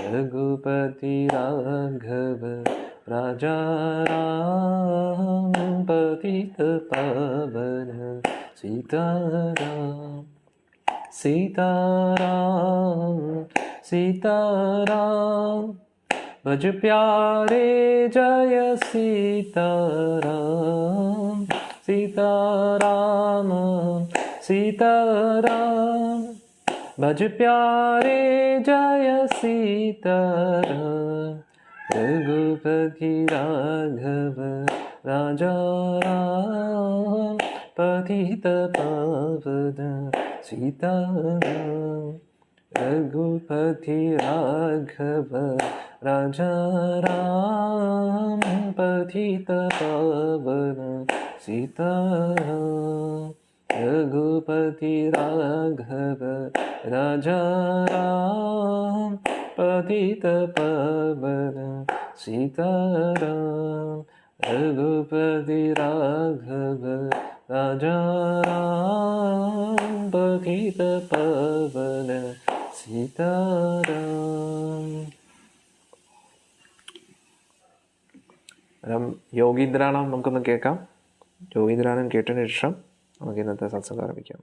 രഘുപതി രാഘവ രാജാ രാം പതിത പാവന സീതാരാം. सीताराम सीताराम भज प्यारे जय सीताराम. सीताराम सीताराम भज प्यारे जय सीताराम. रघुपति राघव राजा राम पतित पावन सीताराम. रघुपति राघव राजा राम पतित पावन सीताराम. रघुपति राघव राजा राम पतित पावन सीताराम. रघुपति राघव राजा राम पतित पावन सीताराम. യോഗീന്ദ്രാണം നമുക്കൊന്ന് കേൾക്കാം. യോഗീന്ദ്രാണം കേട്ടതിന് ശേഷം നമുക്ക് ഇന്നത്തെ സത്സംഗം ആരംഭിക്കാം.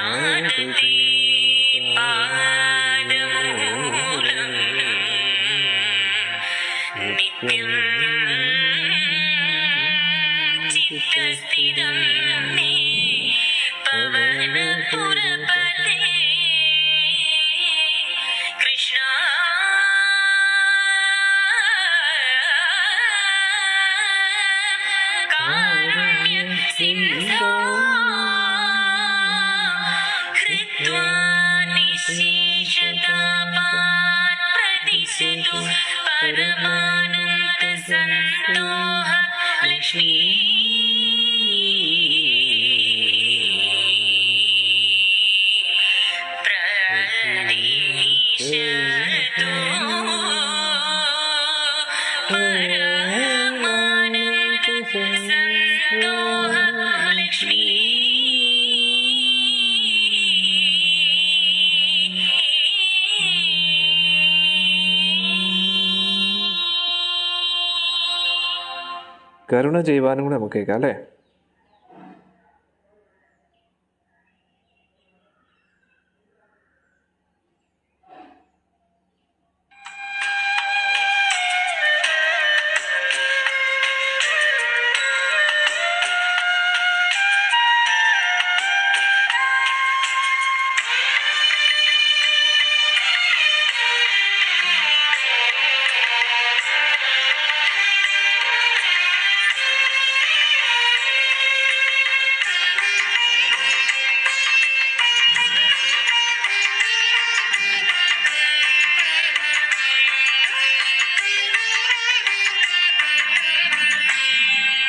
ജ്ഞാനമേ പാദമൂലം നിത്യം ചിത്തസ്ഥിതം മേ പവനപുരപതേ കൃഷ്ണ കാരുണ്യ സിന്ധോ ഹൃദ്വാ നിശേഷതാപാൻ പ്രതിശതു പരമാനന്ദ സന്തോഹ ലക്ഷ്മീ പ്രദീശതോ പരമാനന്ദ സന്തോഹ ലക്ഷ്മീ കരുണ ചെയ്യുവാനും കൂടെ നമുക്ക് കേൾക്കാം അല്ലേ?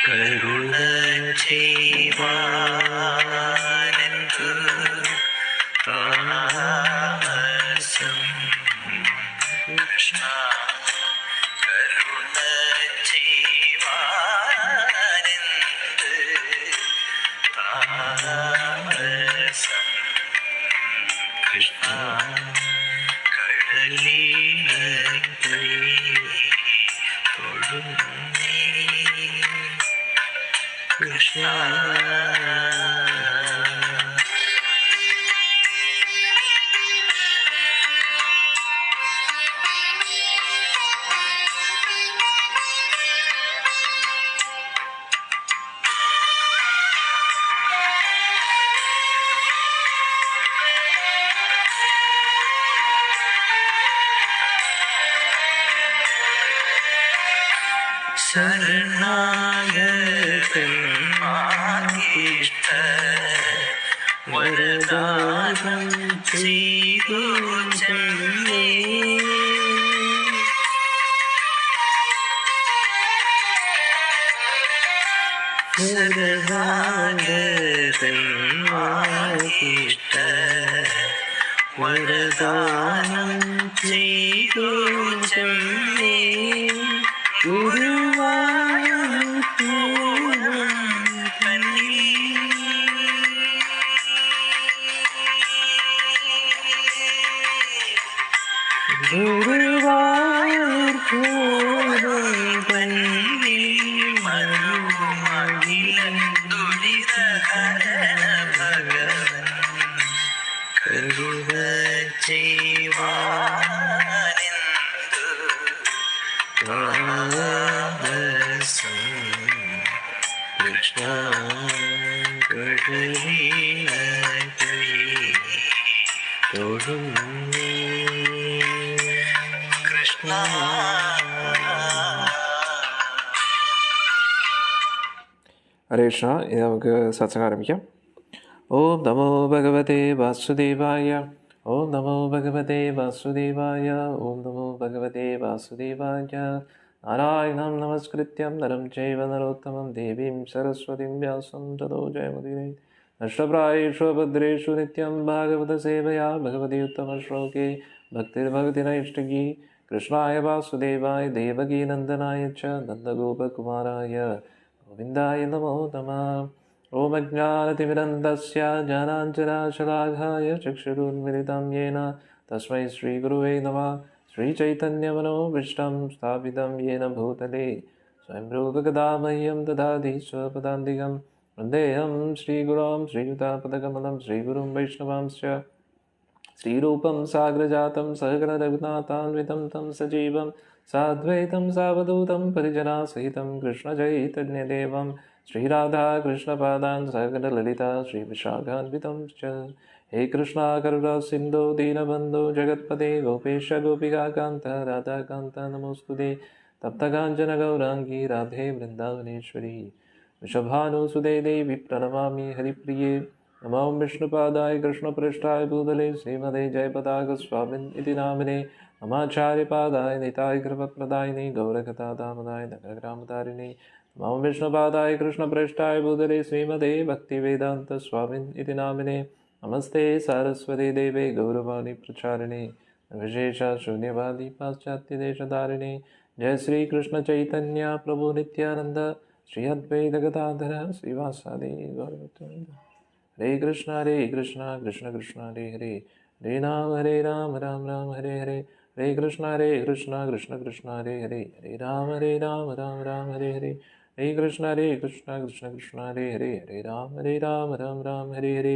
കരുണ ചെയ്യുവാനെന്തു താമസം കൃഷ്ണ കരുണ ചെയ്യുവാനെന്ത് താമസം കൃഷ്ണ കടലിനെ തൊടുന്നേ കൃഷ്ണ ശരണാഗതന്മാർക്കിഷ്ട വരദാനം ചെയ്തു ചെന്നേ ശരണാഗതന്മാർക്കിഷ്ട വരദാനം ചെയ്തു ചെന്നേ കൃഷ്ണ കൃഷ്ണ ഹരേ കൃഷ്ണ. ഇനി നമുക്ക് സത്സംഗം ആരംഭിക്കാം. ഓം നമോ ഭഗവതേ വാസുദേവായ. ഓം നമോ ഭഗവതേ വാസുദേവായ. ഓം നമോ ഭഗവതേ വാസുദേവായ. നാരായണം നമസ്കൃത്യം നരം ചൈവ നരോത്തമം ദേവീം സരസ്വതിം വ്യാസം തതോ ജയമുദീരേ. നഷ്ടപ്രായേഷു ഭദ്രേഷു നിത്യം ഭാഗവത സേവയാ ഭഗവതി ഉത്തമ ശ്ലോകേ ഭക്തിർഭഗതിനൈഷ്ടകി. കൃഷ്ണായ വാസുദേവായ ദേവകീ നന്ദനായ ച നന്ദഗോപകുമാരായ ഗോവിന്ദായ നമോ നമഃ. ഓം അജ്ഞാനതിമിരന്തസ്യ ജ്ഞാനാഞ്ജനാശലാഘായ ചക്ഷുരുന്മിലിതം യേന തസ്മൈ ശ്രീഗുരുവേ നമഃ. ശ്രീചൈതന്യമനോഭീഷ്ടം സ്ഥാപിതം യേന ഭൂതലേ സ്വയം രൂപകഥാ മह्यं ददाति स्वपदान्तिकं वन्देऽहं श्रीगुरों श्रीयुतापदकमलं श्रीगुरुं वैष्णवांश्च श्रीरूपं साग्रजातं सहगणरघुनाथान्वितं तं सजीवं साद्वैतं सावधूतं परिजनासहितं कृष्णचैतन्यदेवं श्रीराधाकृष्णपादान् सहगणललिता श्रीविशाखान्वितं च हे कृष्णा करुणा सिन्धो दीनबन्धो जगत्पते गोपेश गोपिकान्त राधाकान्त नमोऽस्तुते तप्तकाञ्चन गौराङ्गी राधे वृन्दावनेश्वरी वृषभानुसुते देवी प्रणमामि हरिप्रिये नमो विष्णुपादाय कृष्णपृष्ठाय भूतले श्रीमते जयपताकस्वामिन् इति नामिने नमाचार्यपादाय निताय कृपप्रदायिने गौरकथादामदाय नगरग्रामतारिणे नमो विष्णुपादाय कृष्णपृष्ठाय भूतले श्रीमते भक्तिवेदान्तस्वामिन् इति नामिने नमस्ते सारस्वती देवे गौरवाणी प्रचारिणे विशेषशून्यवादी पाश्चात्यदेशधारिणे जय श्री कृष्ण चैतन्य प्रभु नित्यानंद श्री अद्वैत गदाधर श्रीवासादि गौरभक्तवृंद हरे कृष्ण कृष्ण कृष्ण हरे हरे हरे राम राम राम हरे हरे हरे कृष्ण कृष्ण कृष्ण हरे हरे हरे राम राम राम हरे हरे हरे कृष्ण कृष्ण कृष्ण हरे हरे हरे राम राम हरे हरे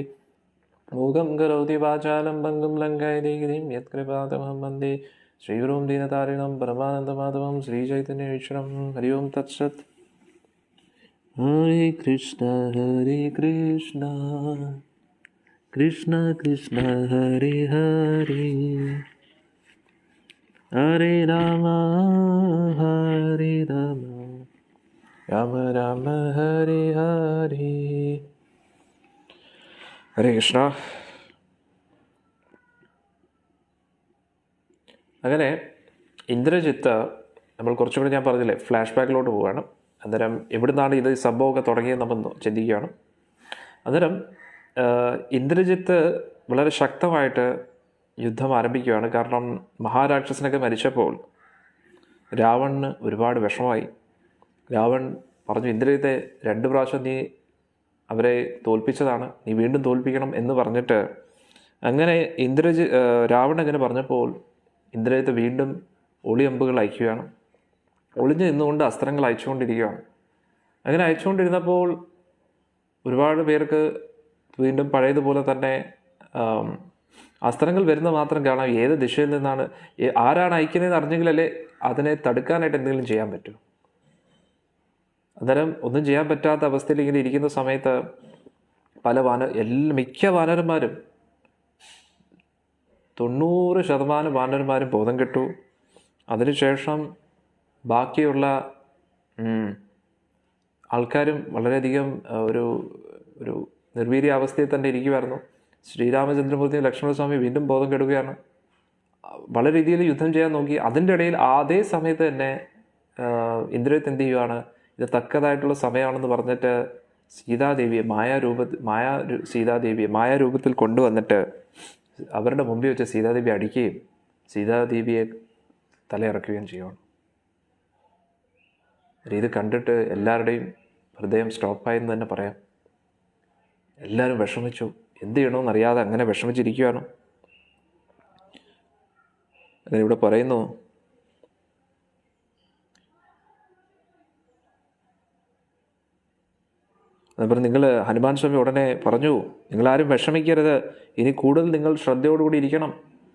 मूकं करोति वाचालं भङ्गं लङ्घयति गिरिं यत्कृपातमहं वन्दे श्रीगुरुं दीनतारिणं परमानन्दमाधवं श्रीचैतन्येश्वरं हरि ओं तत्सत् हरे कृष्ण कृष्ण कृष्ण हरे हरे हरे राम राम राम हरे हरे ഹരേ കൃഷ്ണ. അങ്ങനെ ഇന്ദ്രജിത്ത് നമ്മൾ കുറച്ചുകൂടി ഞാൻ പറഞ്ഞില്ലേ ഫ്ലാഷ് ബാക്കിലോട്ട് പോവുകയാണ്. അന്നേരം എവിടുന്നാണ് ഇത് സംഭവമൊക്കെ തുടങ്ങിയത് നമ്മൾ ചിന്തിക്കുകയാണ്. അന്നേരം ഇന്ദ്രജിത്ത് വളരെ ശക്തമായിട്ട് യുദ്ധം ആരംഭിക്കുകയാണ്. കാരണം മഹാരാക്ഷസനൊക്കെ മരിച്ചപ്പോൾ രാവണന് ഒരുപാട് വിഷമമായി. രാവൺ പറഞ്ഞു, ഇന്ദ്രജിത്തെ 2 പ്രാവശ്യം നീ അവരെ തോൽപ്പിച്ചതാണ്, നീ വീണ്ടും തോൽപ്പിക്കണം എന്ന് പറഞ്ഞിട്ട് അങ്ങനെ രാവണൻ അങ്ങനെ പറഞ്ഞപ്പോൾ ഇന്ദ്രജിത്ത് വീണ്ടും ഒളിയമ്പുകൾ അയക്കുകയാണ്. ഒളിഞ്ഞു നിന്നുകൊണ്ട് അസ്ത്രങ്ങൾ അയച്ചുകൊണ്ടിരിക്കുകയാണ്. അങ്ങനെ അയച്ചുകൊണ്ടിരുന്നപ്പോൾ ഒരുപാട് പേർക്ക് വീണ്ടും പഴയതുപോലെ തന്നെ അസ്ത്രങ്ങൾ വരുന്ന മാത്രം കാണാം. ഏത് ദിശയിൽ നിന്നാണ് ആരാണ് അയക്കുന്നതെന്ന് അറിഞ്ഞെങ്കിലല്ലേ അതിനെ തടുക്കാനായിട്ട് എന്തെങ്കിലും ചെയ്യാൻ പറ്റൂ. അന്നേരം ഒന്നും ചെയ്യാൻ പറ്റാത്ത അവസ്ഥയിൽ ഇങ്ങനെ ഇരിക്കുന്ന സമയത്ത് മിക്ക വാനരന്മാരും 90% വാനരന്മാരും ബോധം കെട്ടു. അതിനുശേഷം ബാക്കിയുള്ള ആൾക്കാരും വളരെയധികം ഒരു ഒരു നിർവീര്യാവസ്ഥയിൽ തന്നെ ഇരിക്കുമായിരുന്നു. ശ്രീരാമചന്ദ്രമൂർത്തിയും ലക്ഷ്മണസ്വാമി വീണ്ടും ബോധം കെടുകയാണ്. വളരെ രീതിയിൽ യുദ്ധം ചെയ്യാൻ നോക്കി. അതിൻ്റെ ഇടയിൽ അതേ സമയത്ത് തന്നെ ഇന്ദ്രജിത്ത് എന്ത് ചെയ്യുകയാണ്, ഇത് തക്കതായിട്ടുള്ള സമയമാണെന്ന് പറഞ്ഞിട്ട് സീതാദേവിയെ മായാരൂപത്തിൽ കൊണ്ടുവന്നിട്ട് അവരുടെ മുമ്പിൽ വെച്ച് സീതാദേവി അടിക്കുകയും സീതാദേവിയെ തലയിറക്കുകയും ചെയ്യുകയാണ്. ഇത് കണ്ടിട്ട് എല്ലാവരുടെയും ഹൃദയം സ്റ്റോപ്പായെന്ന് തന്നെ പറയാം. എല്ലാവരും വിഷമിച്ചു. എന്ത് ചെയ്യണമെന്നറിയാതെ അങ്ങനെ വിഷമിച്ചിരിക്കുകയാണ്. അങ്ങനെ ഇവിടെ പറയുന്നു, അതുപോലെ നിങ്ങൾ ഹനുമാൻ സ്വാമി ഉടനെ പറഞ്ഞു, നിങ്ങളാരും വിഷമിക്കരുത്, ഇനി കൂടുതൽ നിങ്ങൾ ശ്രദ്ധയോടുകൂടി ഇരിക്കണം,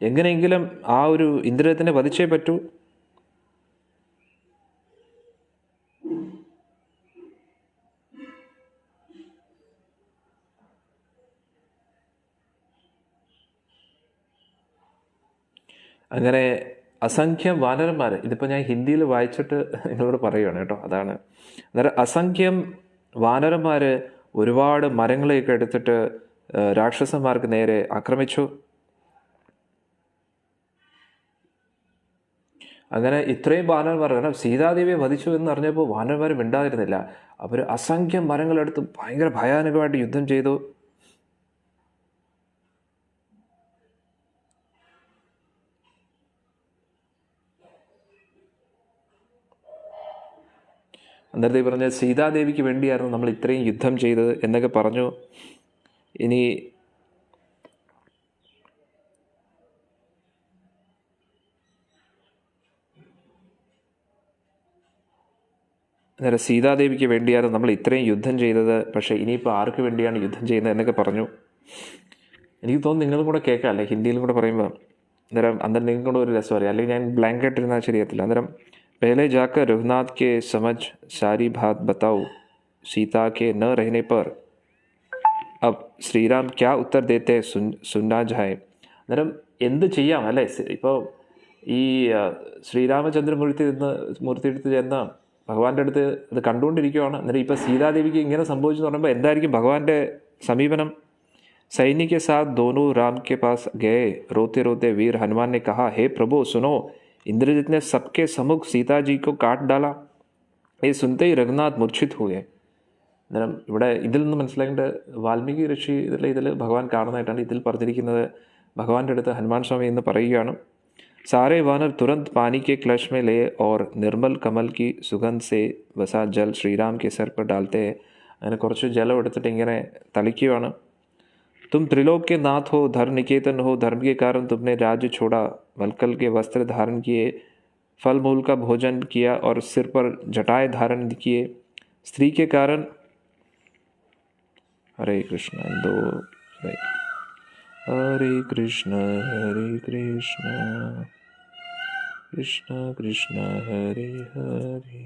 എങ്ങനെയെങ്കിലും ആ ഒരു ഇന്ദ്രജിത്തിനെ വധിച്ചേ പറ്റൂ. അങ്ങനെ അസംഖ്യം വാനരന്മാർ, ഇതിപ്പോൾ ഞാൻ ഹിന്ദിയിൽ വായിച്ചിട്ട് നിങ്ങളോട് പറയുകയാണ് കേട്ടോ. അതാണ് അന്നേരം അസംഖ്യം വാനരന്മാർ ഒരുപാട് മരങ്ങളെയൊക്കെ എടുത്തിട്ട് രാക്ഷസന്മാർക്ക് നേരെ ആക്രമിച്ചു. അങ്ങനെ ഇത്രയും വാനരന്മാർ, കാരണം സീതാദേവിയെ വധിച്ചു എന്ന് അറിഞ്ഞപ്പോൾ വാനരന്മാർ മിണ്ടാതിരുന്നില്ല. അവർ അസംഖ്യം മരങ്ങളെടുത്ത് ഭയങ്കര ഭയാനകമായിട്ട് യുദ്ധം ചെയ്തു. അന്നേരത്തെ പറഞ്ഞ സീതാദേവിക്ക് വേണ്ടിയായിരുന്നു നമ്മൾ ഇത്രയും യുദ്ധം ചെയ്തത് എന്നൊക്കെ പറഞ്ഞു. ഇനി അന്നേരം സീതാദേവിക്ക് വേണ്ടിയാണ് നമ്മൾ ഇത്രയും യുദ്ധം ചെയ്തത്, പക്ഷേ ഇനിയിപ്പോൾ ആർക്ക് വേണ്ടിയാണ് യുദ്ധം ചെയ്യുന്നത് എന്നൊക്കെ പറഞ്ഞു. എനിക്ക് തോന്നുന്നു നിങ്ങളും കൂടെ കേൾക്കാം, അല്ലെ ഹിന്ദിയിലും കൂടെ പറയുമ്പോൾ അന്നേരം അന്നേരം നിങ്ങൾക്കും കൂടെ ഒരു രസം അറിയാം, അല്ലെങ്കിൽ ഞാൻ ബ്ലാങ്ക് ആയിട്ടിരുന്നാൽ ശരിയത്തില്ല. അന്നേരം पहले जाकर रघुनाथ के समझ सारी बात बताओ, सीता के न रहने पर अब ശ്രീറാം ക്യാ ഉത്തർ ദേത്തെ സുന്നാ ജായ്. അന്നേരം എന്ത് ചെയ്യാം അല്ലേ? ഇപ്പോൾ ഈ ശ്രീരാമചന്ദ്രമൂർത്തി അടുത്ത് ചെന്ന ഭഗവാന്റെ അടുത്ത് അത് കണ്ടുകൊണ്ടിരിക്കുകയാണ്. അന്നേരം ഇപ്പോൾ സീതാദേവിക്ക് ഇങ്ങനെ സംഭവിച്ചു പറയുമ്പോൾ എന്തായിരിക്കും ഭഗവാന്റെ സമീപനം? सैनिक के साथ दोनों राम के पास गए. रोते रोते वीर हनुमान ने कहा, हे प्रभु सुनो, इंद्रजित ने सबके सम्मुख सीता जी को काट डाला. ये सुनते ही रघुनाथ मूर्छित हो गए. അന്നേരം ഇവിടെ ഇതിൽ നിന്ന് മനസ്സിലാക്കേണ്ട വാൽമീകി ഋഷി ഇതിൽ ഭഗവാൻ കാണുന്നതായിട്ടാണ് ഇതിൽ പറഞ്ഞിരിക്കുന്നത്. ഭഗവാന്റെ അടുത്ത് ഹനുമാൻ സ്വാമി എന്ന് പറയുകയാണ്, सारे वानर तुरंत पानी के क्लश में ले और निर्मल कमल की सुगंध से वसा जल श्रीराम के सर पर डालते हैं. അങ്ങനെ കുറച്ച് ജലം എടുത്തിട്ട് ഇങ്ങനെ തളിക്കുകയാണ്. तुम त्रिलोक के नाथ हो, धर्म निकेतन हो, धर्म के कारण तुमने राज्य छोड़ा, वलकल के वस्त्र धारण किए, फल मूल का भोजन किया और सिर पर जटाएं धारण किए. स्त्री के कारण हरे कृष्ण हरे कृष्ण कृष्ण कृष्ण हरे हरे.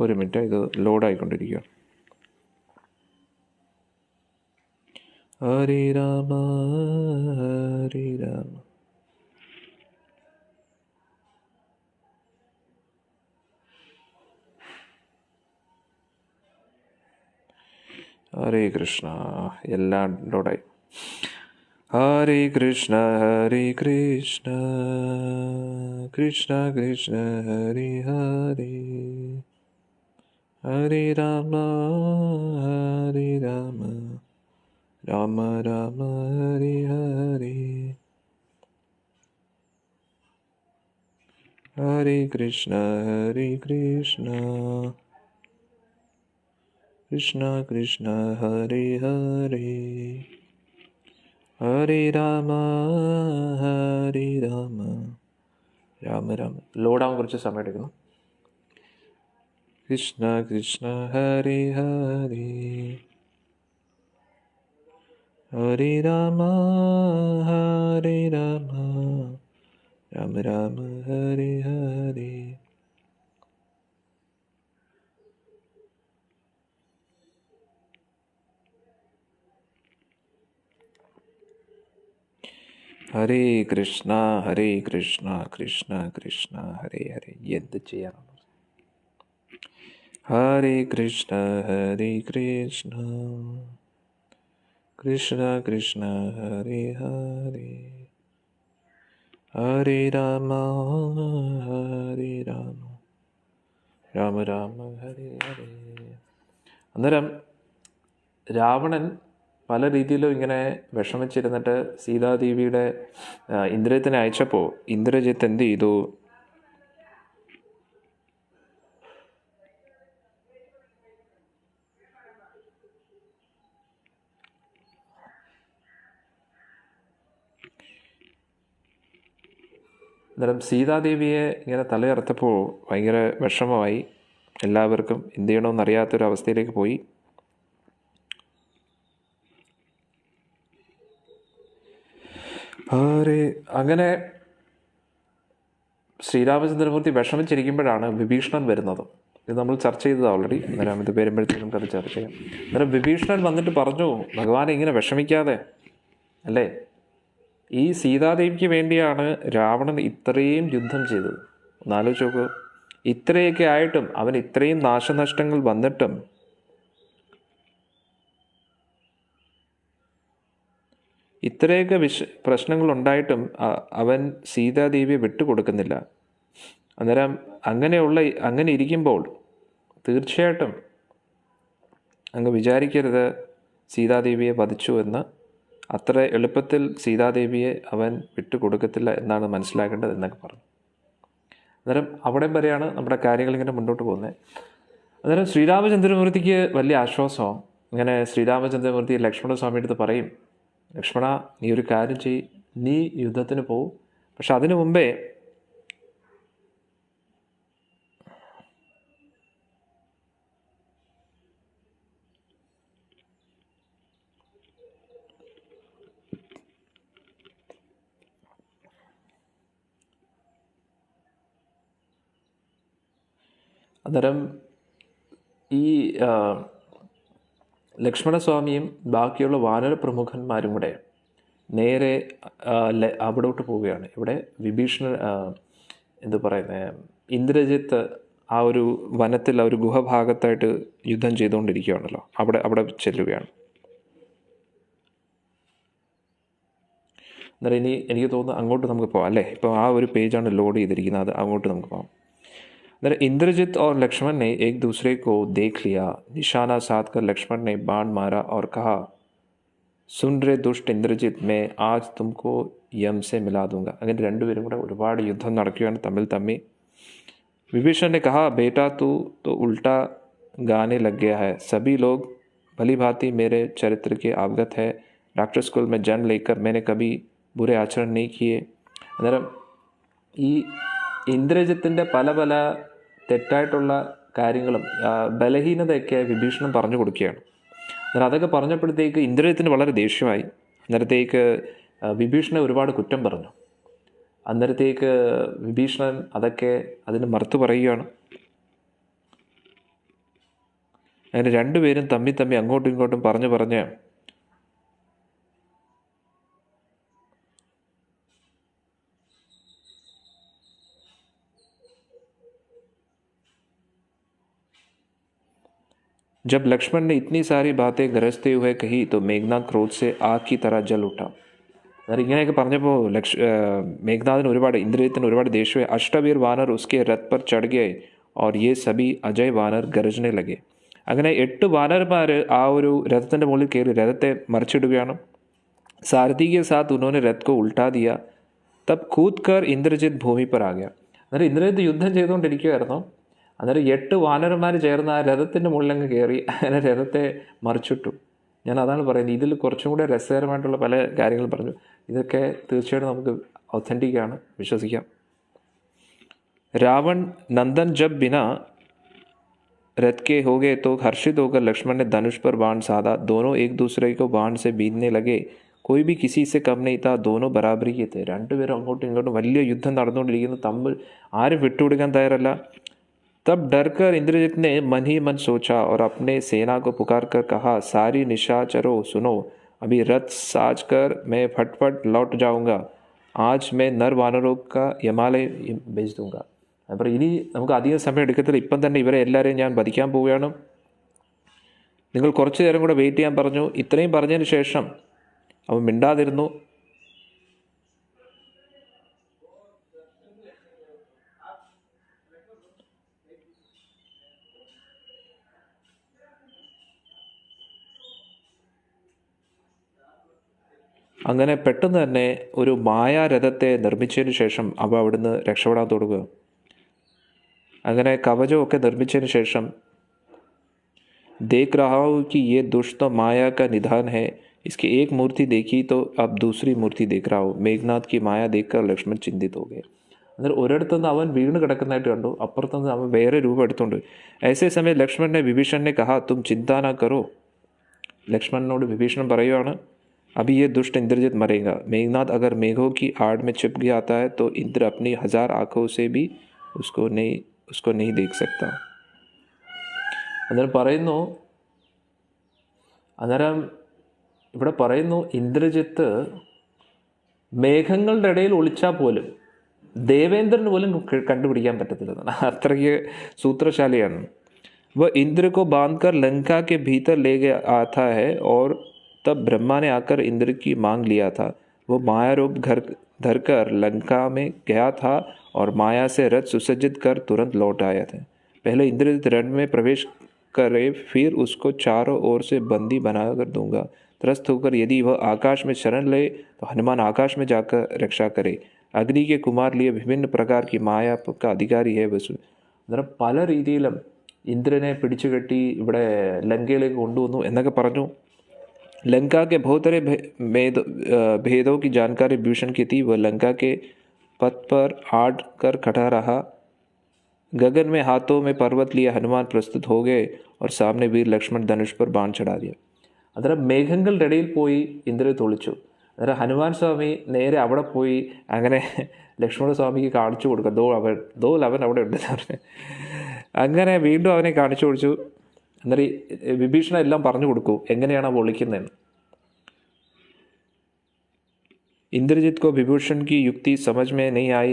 ഒരു മിനിറ്റ്, ഇത് ലോഡായിക്കൊണ്ടിരിക്കുക. ഹരേ രാമ ഹരേ രാമ ഹരേ കൃഷ്ണ. എല്ലാം ലോഡായി. ഹരേ കൃഷ്ണ കൃഷ്ണ കൃഷ്ണ ഹരേ ഹരേ. ഹരേ രാമ രാമ രാമ ഹരേ ഹരേ. ഹരേ കൃഷ്ണ കൃഷ്ണ കൃഷ്ണ ഹരേ ഹരേ. ഹരേ രാമ രാമ രാമ. ലോഡാവാൻ കുറച്ച് സമയം എടുക്കണം. കൃഷ്ണ കൃഷ്ണ ഹരേ ഹരേ. ഹരേ രാമ രാമ രാമ ഹരേ ഹരേ. ഹരേ കൃഷ്ണ കൃഷ്ണ കൃഷ്ണ ഹരേ ഹരേ. എന്ത് ചെയ്യാനാണ്? ഹരേ കൃഷ്ണ കൃഷ്ണ കൃഷ്ണ ഹരേ ഹരേ. ഹരേ രാമ രാമ രാമ ഹരേ ഹരേ. അന്നേരം രാവണൻ പല രീതിയിലും ഇങ്ങനെ വിഷമിച്ചിരുന്നിട്ട് സീതാദേവിയുടെ ഇന്ദ്രജിത്തിനെ അയച്ചപ്പോൾ ഇന്ദ്രജിത്ത് എന്ത് ചെയ്തു? അന്നേരം സീതാദേവിയെ ഇങ്ങനെ തലയറുത്തപ്പോൾ ഭയങ്കര വിഷമമായി എല്ലാവർക്കും. എന്ത് ചെയ്യണമെന്നറിയാത്തൊരവസ്ഥയിലേക്ക് പോയി. അങ്ങനെ ശ്രീരാമചന്ദ്രമൂർത്തി വിഷമിച്ചിരിക്കുമ്പോഴാണ് വിഭീഷണൻ വരുന്നത്. ഇത് നമ്മൾ ചർച്ച ചെയ്തത് ഓൾറെഡി. അന്നേരം ഇത് വരുമ്പോഴത്തേക്കും നമുക്കത് ചർച്ച ചെയ്യാം. അന്നേരം വിഭീഷണൻ വന്നിട്ട് പറഞ്ഞു, ഭഗവാനെ ഇങ്ങനെ വിഷമിക്കാതെ, അല്ലേ, ഈ സീതാദേവിക്ക് വേണ്ടിയാണ് രാവണൻ ഇത്രയും യുദ്ധം ചെയ്തത്. ഒന്നാലോചിച്ച് നോക്കൂ. ഇത്രയൊക്കെ ആയിട്ടും, അവൻ ഇത്രയും നാശനഷ്ടങ്ങൾ വന്നിട്ടും ഇത്രയൊക്കെ പ്രശ്നങ്ങളുണ്ടായിട്ടും അവൻ സീതാദേവിയെ വിട്ടുകൊടുക്കുന്നില്ല. അന്നേരം അങ്ങനെ ഇരിക്കുമ്പോൾ തീർച്ചയായിട്ടും അങ്ങ് വിചാരിക്കരുത് സീതാദേവിയെ വധിച്ചു എന്ന്. അത്ര എളുപ്പത്തിൽ സീതാദേവിയെ അവൻ വിട്ടുകൊടുക്കത്തില്ല എന്നാണ് മനസ്സിലാക്കേണ്ടത് എന്നൊക്കെ പറഞ്ഞു. അന്നേരം അവിടെ വരെയാണ് നമ്മുടെ കാര്യങ്ങളിങ്ങനെ മുന്നോട്ട് പോകുന്നത്. അന്നേരം ശ്രീരാമചന്ദ്രമൂർത്തിക്ക് വലിയ ആശ്വാസവും. ഇങ്ങനെ ശ്രീരാമചന്ദ്രമൂർത്തി ലക്ഷ്മണസ്വാമി അടുത്ത് പറയും, ലക്ഷ്മണ, നീ ഒരു കാര്യം ചെയ്യ്, നീ യുദ്ധത്തിന് പോവും. പക്ഷെ അതിനു മുമ്പേ അന്നേരം ഈ ലക്ഷ്മണസ്വാമിയും ബാക്കിയുള്ള വാനര പ്രമുഖന്മാരും കൂടെ നേരെ അവിടോട്ട് പോവുകയാണ്. ഇവിടെ വിഭീഷണൻ എന്തു പറയുന്നത്, ഇന്ദ്രജിത്ത് ആ ഒരു വനത്തിൽ ആ ഒരു ഗുഹഭാഗത്തായിട്ട് യുദ്ധം ചെയ്തുകൊണ്ടിരിക്കുകയാണല്ലോ, അവിടെ ചെല്ലുകയാണ്. അന്നേരം ഇനി എനിക്ക് തോന്നുന്നു അങ്ങോട്ട് നമുക്ക് പോകാം അല്ലേ. ഇപ്പോൾ ആ ഒരു പേജാണ് ലോഡ് ചെയ്തിരിക്കുന്നത്, അത് അങ്ങോട്ട് നമുക്ക് പോകാം. अगर इंद्रजित और लक्ष्मण ने एक दूसरे को देख लिया. निशाना साध कर लक्ष्मण ने बाण मारा और कहा, सुन रे दुष्ट इंद्रजित, मैं आज तुमको यम से मिला दूंगा. അങ്ങനെ രണ്ടുപേരും കൂടെ ഒരുപാട് യുദ്ധം നടക്കുകയാണ് തമ്മിൽ. विभीषण ने कहा, बेटा तू तो उल्टा गाने लग गया है. सभी लोग भली भांति मेरे चरित्र के अवगत है. राक्षस कुल में जन्म लेकर मैंने कभी बुरे आचरण नहीं किए. അന്നേരം ഈ ഇന്ദ്രജിത്തിൻ്റെ പല തെറ്റായിട്ടുള്ള കാര്യങ്ങളും ബലഹീനതയൊക്കെ വിഭീഷണൻ പറഞ്ഞു കൊടുക്കുകയാണ്. അന്നേരം അതൊക്കെ പറഞ്ഞപ്പോഴത്തേക്ക് ഇന്ദ്രജിത്തിന് വളരെ ദേഷ്യമായി. അന്നേരത്തേക്ക് വിഭീഷണനെ ഒരുപാട് കുറ്റം പറഞ്ഞു. അന്നേരത്തേക്ക് വിഭീഷണൻ അതൊക്കെ അതിന് മറുത്തു പറയുകയാണ്. അങ്ങനെ രണ്ടുപേരും തമ്മി അങ്ങോട്ടും ഇങ്ങോട്ടും പറഞ്ഞ് जब लक्ष्मण ने इतनी सारी बातें गरजते हुए कही तो मेघनाथ क्रोध से आग की तरह जल उठा. अगर ഇങ്ങനെയൊക്കെ പറഞ്ഞപ്പോൾ मेघनाഥന് ഒരുപാട് ഇന്ദ്രജിത്തിന് ഒരുപാട് ദേഷ്യമായി. अष्टवीर वानर उसके रथ पर चढ़ गए और ये सभी अजय वानर गरजने लगे. അങ്ങനെ 8 വാനരന്മാർ ആ ഒരു രഥത്തിൻ്റെ മുകളിൽ കയറി രഥത്തെ മറിച്ചിടുകയാണ്. सारथी के साथ उन्होंने रथ को उल्टा दिया. तब कूद कर इंद्रजित भूमि पर आ गया. അന്നേരം ഇന്ദ്രജിത്ത് യുദ്ധം ചെയ്തുകൊണ്ടിരിക്കുകയായിരുന്നു. അന്നേരം 8 വാനരന്മാർ ചേർന്ന് ആ രഥത്തിൻ്റെ മുകളിലങ്ങ് കയറി അങ്ങനെ രഥത്തെ മറിച്ചിട്ടു. ഞാൻ അതാണ് പറയുന്നത്, ഇതിൽ കുറച്ചും കൂടെ രസകരമായിട്ടുള്ള പല കാര്യങ്ങൾ പറഞ്ഞു. ഇതൊക്കെ തീർച്ചയായിട്ടും നമുക്ക് ഒത്തൻറ്റിക്കാണ്, വിശ്വസിക്കാം. रावण नंदन जब बिना रथ के हो गए तो हर्षित होकर लक्ष्मण ने धनुष पर बाण साधा. दोनों एक दूसरे को बाण से बीधने लगे. कोई भी किसी से कम नहीं था. दोनों बराबरी के थे. രണ്ടുപേരും അങ്ങോട്ടും ഇങ്ങോട്ടും വലിയ യുദ്ധം നടന്നുകൊണ്ടിരിക്കുന്നു. തമ്മിൽ ആരും വിട്ടുകൊടുക്കാൻ തയ്യാറല്ല. तब डर कर इंद्रजित ने मन ही मन सोचा और अपने सेना को पुकार कर कहा, सारी निशाचरो सुनो, अभी रथ साज कर मैं फटफट लौट जाऊंगा. आज मैं नर वानरों का यमालय भेज दूंगा. അപ്പോൾ ഇനി നമുക്ക് അധികം സമയം എടുക്കത്തില്ല, ഇപ്പം തന്നെ ഇവരെ എല്ലാവരെയും ഞാൻ വധിക്കാൻ പോവുകയാണ്. നിങ്ങൾ കുറച്ച് നേരം കൂടെ വെയിറ്റ് ചെയ്യാൻ പറഞ്ഞു. ഇത്രയും പറഞ്ഞതിന് ശേഷം അവൻ മിണ്ടാതിരുന്നു. അങ്ങനെ പെട്ടെന്ന് തന്നെ ഒരു മായാരഥത്തെ നിർമ്മിച്ചതിന് ശേഷം അവ അവിടുന്ന് രക്ഷപ്പെടാൻ തുടങ്ങുക. അങ്ങനെ കവചമൊക്കെ നിർമ്മിച്ചതിന് ശേഷം देख रहा हूँ कि ये दुष्ट तो माया का निधान है. इसकी एक मूर्ति देखी तो अब दूसरी मूर्ति देख रहा हूँ. मेघनाथ की माया देखकर लक्ष्मण चिंतित हो गए. അന്നേരം ഒരിടത്തുനിന്ന് അവൻ വീണ് കിടക്കുന്നതായിട്ട് കണ്ടു, അപ്പുറത്തുനിന്ന് അവൻ വേറെ രൂപം എടുത്തുകൊണ്ട്. ऐसे समय लक्ष्मण ने विभीषण ने कहा, तुम चिंता ना करो. ലക്ഷ്മണനോട് വിഭീഷണൻ പറയുവാണ്, अभी ये दुष्ट इंद्रजित मरेगा. मेघनाथ अगर मेघों की आड़ में छिप गया आता है तो इंद्र अपनी 1000 आँखों से भी उसको नहीं देख सकता. അന്നേരം ഇവിടെ പറയുന്നു, ഇന്ദ്രജിത്ത് മേഘങ്ങളുടെ ഇടയിൽ ഒളിച്ചാൽ പോലും ദേവേന്ദ്രന് പോലും കണ്ടുപിടിക്കാൻ പറ്റത്തില്ലെന്നാണ്. അത്രയ്ക്ക് സൂത്രശാലിയാണ്. वह इंद्र को बांधकर लंका के भीतर ले गया आता है और तब ब्रह्मा ने आकर इंद्र की मांग लिया था. वो माया रूप घर धरकर लंका में गया था और माया से रथ सुसज्जित कर तुरंत लौट आया था. पहले इंद्रजित रण में प्रवेश करे, फिर उसको चारों ओर से बंदी बनाकर दूंगा. त्रस्त होकर यदि वह आकाश में शरण ले तो हनुमान आकाश में जाकर रक्षा करे. अग्नि के कुमार लिए विभिन्न प्रकार की माया का अधिकारी है वसु. അന്നേരം പല രീതിയിലും ഇന്ദ്രനെ പിടിച്ചുകെട്ടി ഇവിടെ ലങ്കയിലേക്ക് കൊണ്ടുവന്നു എന്നൊക്കെ പറഞ്ഞു. लंका के बहुत सारे भेदों की जानकारी विभीषण की थी. वह लंका के पथ पर आड़ कर खड़ा रहा. गगन में हाथों में पर्वत लिए हनुमान प्रस्तुत हो गए और सामने वीर लक्ष्मण धनुष पर बाण चढ़ा दिया. അന്നേരം മേഘങ്ങളുടെ ഇടയിൽ പോയി ഇന്ദ്രജിത്ത് ഒളിച്ചു. അന്നേരം ഹനുമാൻ സ്വാമി നേരെ അവിടെ പോയി അങ്ങനെ ലക്ഷ്മണ സ്വാമിക്ക് കാണിച്ചു കൊടുക്കുക, ദോ അവൻ അവിടെ ഉണ്ടെന്ന് പറഞ്ഞു. അങ്ങനെ വീണ്ടും അവനെ കാണിച്ചു കൊടുത്തു. അന്നേരം ഈ വിഭീഷണൻ എല്ലാം പറഞ്ഞു കൊടുക്കൂ എങ്ങനെയാണ് പൊളിക്കുന്നതെന്ന്. इंद्रजीत को विभूषण की युक्ति समझ में नहीं आई.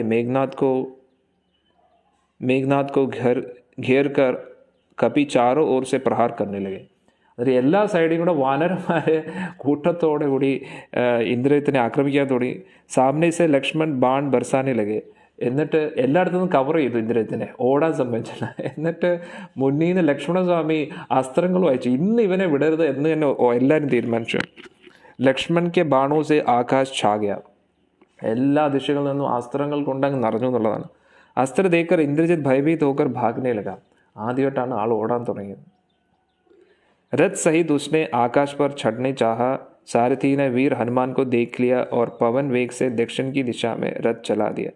मेघनाथ को घेर कर कपि चारों ओर से प्रहार करने लगे. അന്നേരം എല്ലാ സൈഡിലും കൂടെ വാനരന്മാരെ കൂട്ടത്തോടെ കൂടി ഇന്ദ്രജിത്തിനെ ആക്രമിക്കാൻ തുടങ്ങി. സാമനെ സെ ലക്ഷ്മൺ ബാൺ ബർസാനെ ലगे. എന്നിട്ട് എല്ലായിടത്തു നിന്നും കവർ ചെയ്തു ഇന്ദ്രജിത്തിനെ, ഓടാൻ സംബന്ധിച്ചില്ല. എന്നിട്ട് മുന്നിൽ നിന്ന് ലക്ഷ്മണസ്വാമി അസ്ത്രങ്ങൾ വായിച്ചു. ഇന്ന് ഇവനെ വിടരുത് എന്ന് തന്നെ എല്ലാവരും തീരുമാനിച്ചു. ലക്ഷ്മൺ കെ ബാണോ സെ ആകാശ് ഛാ ഗയ. എല്ലാ ദിശകളിൽ നിന്നും അസ്ത്രങ്ങൾ കൊണ്ടങ്ങ് നിറഞ്ഞു എന്നുള്ളതാണ്. അസ്ത്ര ദേക്കർ ഇന്ദ്രജിത്ത് ഭയഭീത് ഹോക്കർ ഭാഗ്നെ ലഗ. ആദ്യമായിട്ടാണ് ആൾ ഓടാൻ തുടങ്ങിയത്. रथ सहित उसने आकाश पर चढ़ने चाहा. सारथी ने वीर हनुमान को देख लिया और पवन वेग से दक्षिण की दिशा में रथ चला दिया.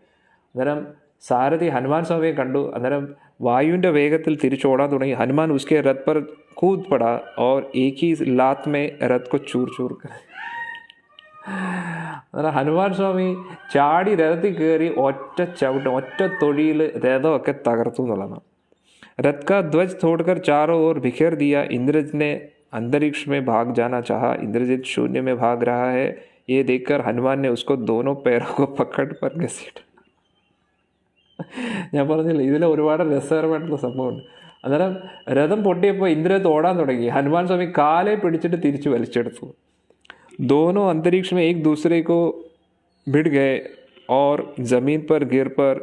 അന്നേരം സാരഥി ഹനുമാൻ സ്വാമിയെ കണ്ടു. അന്നേരം വായുവിൻ്റെ വേഗത്തിൽ തിരിച്ചോടാൻ തുടങ്ങി. ഹനുമാൻ ഉസ്കെ रथ पर कूद पड़ा और एक ही लात में रथ को चूर चूर कर. അന്നേരം ഹനുമാൻ സ്വാമി ചാടി രഥത്തിൽ കയറി ഒറ്റ ചവിട്ട്, ഒറ്റ തൊഴിയിൽ രഥമൊക്കെ തകർത്തു എന്നുള്ളതാണ്. रथ का ध्वज तोड़कर चारों ओर बिखेर दिया. इंद्रजित ने अंतरिक्ष में भाग जाना चाहा. इंद्रजित शून्य में भाग रहा है ये देखकर हनुमान ने उसको दोनों पैरों को पकड़ पर घसीट. ഞാൻ പറഞ്ഞില്ല, ഇതിൽ ഒരുപാട് രസകരമായിട്ടുള്ള സംഭവമുണ്ട്. അന്നേരം രഥം പൊട്ടിയപ്പോൾ ഇന്ദ്രജിത്ത് ഓടാൻ തുടങ്ങി. ഹനുമാൻ സ്വാമി കാലെ പിടിച്ചിട്ട് തിരിച്ചു വലിച്ചെടുത്തു. दोनों अंतरिक्ष में एक दूसरे को भिड़ गए और जमीन पर गिर पर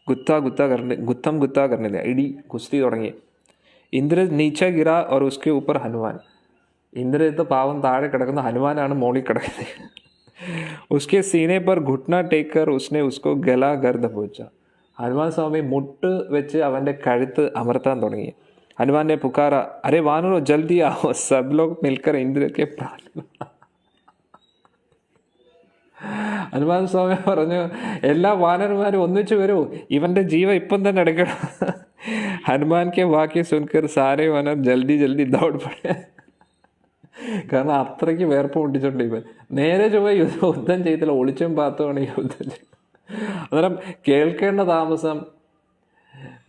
गुत्थम गुत्ता करने लगा. इडी कुश्ती തുടങ്ങി. ഇന്ദ്രജിത്ത് നീച്ച ഗിറ और उसके ऊपर हनुमान. ഇന്ദ്രജിത്ത് പാവം താഴെ കിടക്കുന്ന, ഹനുമാനാണ് മോളിൽ കിടക്കുന്നത്. उसके सीने पर घुटना टेक कर उसने उसको गला कर दबोचा. ഹനുമാൻ സ്വാമി മുട്ട് വെച്ച് അവൻ്റെ കഴുത്ത് അമർത്താൻ തുടങ്ങി. हनुमान ने पुकारा, अरे वानरो जल्दी आओ, सब लोग मिलकर इंद्र के प्राण. ഹനുമാൻ സ്വാമി പറഞ്ഞു, എല്ലാ വാനരന്മാരും ഒന്നിച്ചു വരൂ, ഇവൻ്റെ ജീവൻ ഇപ്പം തന്നെ എടുക്കണം. ഹനുമാൻ കെ വാക്യ സുൻകർ സാരേ വാനർ ജൽദി ജൽദി ദൗഡ് പടേ. കാരണം അത്രയ്ക്ക് വേർപ്പ് മുട്ടിച്ചോണ്ട് ഇവൻ നേരെ ചൊവ്വ യുദ്ധം ചെയ്തില്ല, ഒളിച്ചും പാത്തുമാണ് യുദ്ധം ചെയ്തത്. അന്നേരം കേൾക്കേണ്ട താമസം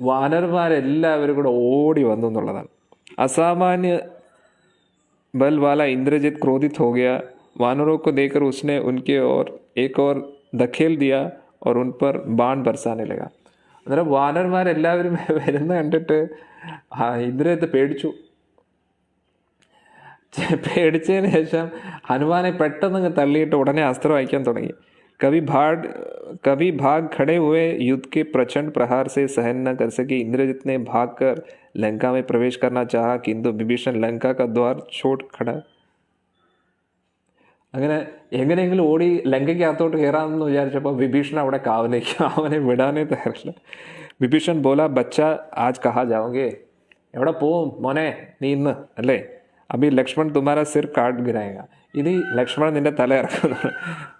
വാനരന്മാരെല്ലാവരും കൂടെ ഓടി വന്നു എന്നുള്ളതാണ്. असामान्य बल वाला इंद्रजित क्रोधित हो गया. वानरों को देखकर उसने उनके और एक और धकेल दिया और उन पर बाण बरसाने लगा. അന്നേരം വാനരന്മാരെല്ലാവരും വരുന്ന കണ്ടിട്ട് ഇന്ദ്രജിത്ത് പേടിച്ചു. പേടിച്ചതിന് ശേഷം ഹനുമാനെ പെട്ടെന്ന് തള്ളിയിട്ട് ഉടനെ അസ്ത്രം അയക്കാൻ തുടങ്ങി. कभी भाग खड़े हुए युद्ध के प्रचंड प्रहार से सहन न कर सके. इंद्रजित ने भागकर लंका में प्रवेश करना चाहा, किंतु विभीषण लंका का द्वार छोड़ खड़ा. അങ്ങനെ എങ്ങനെയെങ്കിലും ഓടി ലങ്കയ്ക്കകത്തോട്ട് കയറാമെന്ന് വിചാരിച്ചപ്പോൾ വിഭീഷൺ അവിടെ കാവലേക്കും, അവനെ വിടാനേ തയ്യാറില്ല. വിഭീഷൺ ബോല, ബച്ച ആജ് കഹാ ജാओगे. എവിടെ പോവും മോനെ നീ ഇന്ന്, അല്ലേ? അഭി ലക്ഷ്മൺ തുമാരാ സിർ കാട്ട് ഗിരായേഗ. ഇനി ലക്ഷ്മണൻ നിന്റെ തല ഇറക്കുന്നു.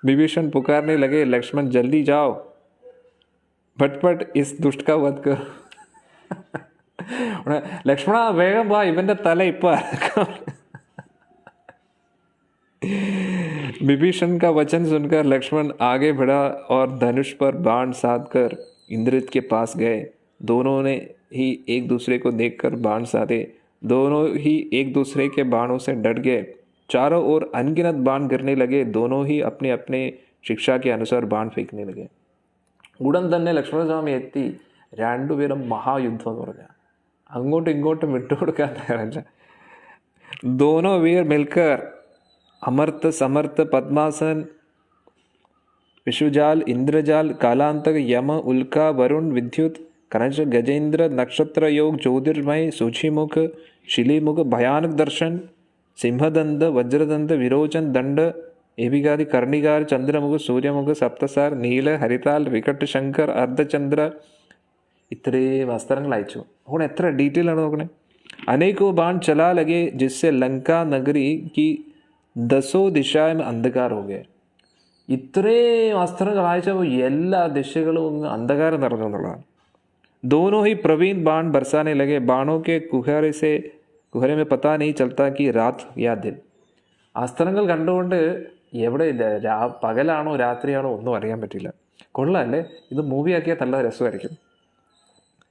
വിഭീഷൺ പുകാർനെ ലगे, ലക്ഷ്മൺ ജൽദി ജാओ, ഭട്ട് ഇസ് ദുഷ്ട കാ വധ് കർ. ലക്ഷ്മണ വേഗം വാ, ഇവന്റെ തല ഇപ്പൊ ഇറക്കാം. विभीषण का वचन सुनकर लक्ष्मण आगे बढ़ा और धनुष पर बाण साध कर इंद्रजित के पास गए. दोनों ने ही एक दूसरे को देखकर बाण साधे. दोनों ही एक दूसरे के बाणों से डट गए. चारों ओर अनगिनत बाण गिरने लगे. दोनों ही अपने अपने शिक्षा के अनुसार बाण फेंकने लगे. ഉടൻ തന്നെ ലക്ഷ്മണസ്വാമി എത്തി. രണ്ടുപേരും മഹായുദ്ധം എന്ന് പറഞ്ഞാൽ അങ്ങോട്ടും ഇങ്ങോട്ടും വിട്ടുകൊടുക്കാൻ തയ്യാറല്ല. दोनों वीर मिलकर अमर्त समर्थ पद्मासन विश्वजाल इंद्रजाल कालांतक यम उल्का वरुण विद्युत कनज गजेंद्र नक्षत्र योग ज्योतिर्मय सूचिमुख शिलीमुख भयानक दर्शन सिंहदंत वज्रदंत विरोचन दंड एबिगादि कर्णिकार चंद्रमुख सूर्यमुख सप्तसार नील हरिताल विकट शंकर अर्धचंद्र ഇത്രയും വസ്ത്രങ്ങൾ അയച്ചു. അപ്പോൾ എത്ര ഡീറ്റെയിൽ ആണ് നോക്കണേ. अनेकों बाण चला लगे जिससे लंका नगरी की 10 ദിശായും അന്ധകാർ हो गए. ഇത്രയും അസ്ത്രങ്ങൾ അയച്ചപ്പോൾ എല്ലാ ദിശകളും അന്ധകാരം നിറഞ്ഞു എന്നുള്ളതാണ്. दोनों ही प्रवीण बाण बरसाने लगे. बाणों के कुहरे में पता नहीं चलता कि रात या दिन. അസ്ത്രങ്ങൾ കണ്ടുകൊണ്ട് എവിടെ പകലാണോ രാത്രിയാണോ ഒന്നും അറിയാൻ പറ്റില്ല. കൊള്ളാല്ലേ, ഇത് മൂവിയാക്കിയാൽ നല്ല രസമായിരിക്കും.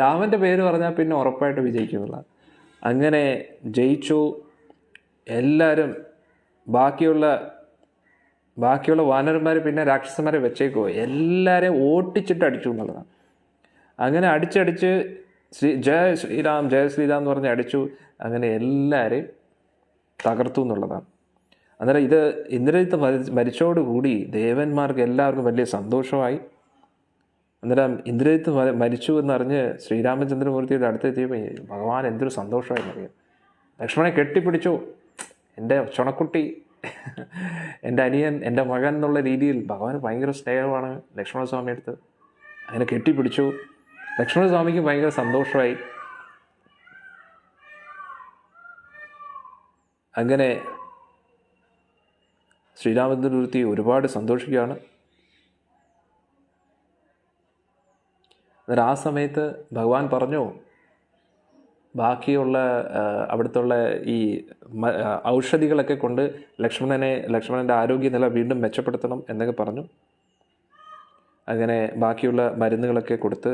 രാമൻ്റെ പേര് പറഞ്ഞാൽ പിന്നെ ഉറപ്പായിട്ട് വിജയിക്കുന്നില്ല. അങ്ങനെ ജയിച്ചു. എല്ലാവരും ബാക്കിയുള്ള വാനരന്മാർ പിന്നെ രാക്ഷസന്മാരെ വെച്ചേക്കോ, എല്ലാവരെയും ഓട്ടിച്ചിട്ട് അടിച്ചു എന്നുള്ളതാണ്. അങ്ങനെ അടിച്ചടിച്ച് ജയ ശ്രീരാം എന്ന് പറഞ്ഞ് അടിച്ചു. അങ്ങനെ എല്ലാവരെയും തകർത്തു എന്നുള്ളതാണ്. അന്നേരം ഇത് ഇന്ദ്രജിത്ത് മരിച്ചോടുകൂടി ദേവന്മാർക്ക് എല്ലാവർക്കും വലിയ സന്തോഷമായി. അന്നേരം ഇന്ദ്രജിത്ത് മരിച്ചു എന്നറിഞ്ഞ് ശ്രീരാമചന്ദ്രമൂർത്തിയുടെ അടുത്തെത്തിയപ്പോൾ ഭഗവാൻ എന്തൊരു സന്തോഷമായെന്നറിയാം. ലക്ഷ്മണനെ കെട്ടിപ്പിടിച്ചു. എൻ്റെ ചുണക്കുട്ടി, എൻ്റെ അനിയൻ, എൻ്റെ മകൻ എന്നുള്ള രീതിയിൽ ഭഗവാന് ഭയങ്കര സ്നേഹമാണ് ലക്ഷ്മണസ്വാമി അടുത്ത്. അങ്ങനെ കെട്ടിപ്പിടിച്ചു. ലക്ഷ്മണസ്വാമിക്ക് ഭയങ്കര സന്തോഷമായി. അങ്ങനെ ശ്രീരാമചന്ദ്രമൂർത്തി ഒരുപാട് സന്തോഷിക്കുകയാണ്. അന്നേരം ആ സമയത്ത് ഭഗവാൻ പറഞ്ഞു, ബാക്കിയുള്ള അവിടുത്തെ ഈ ഔഷധികളൊക്കെ കൊണ്ട് ലക്ഷ്മണൻ്റെ ആരോഗ്യനില വീണ്ടും മെച്ചപ്പെടുത്തണം എന്നൊക്കെ പറഞ്ഞു. അങ്ങനെ ബാക്കിയുള്ള മരുന്നുകളൊക്കെ കൊടുത്ത്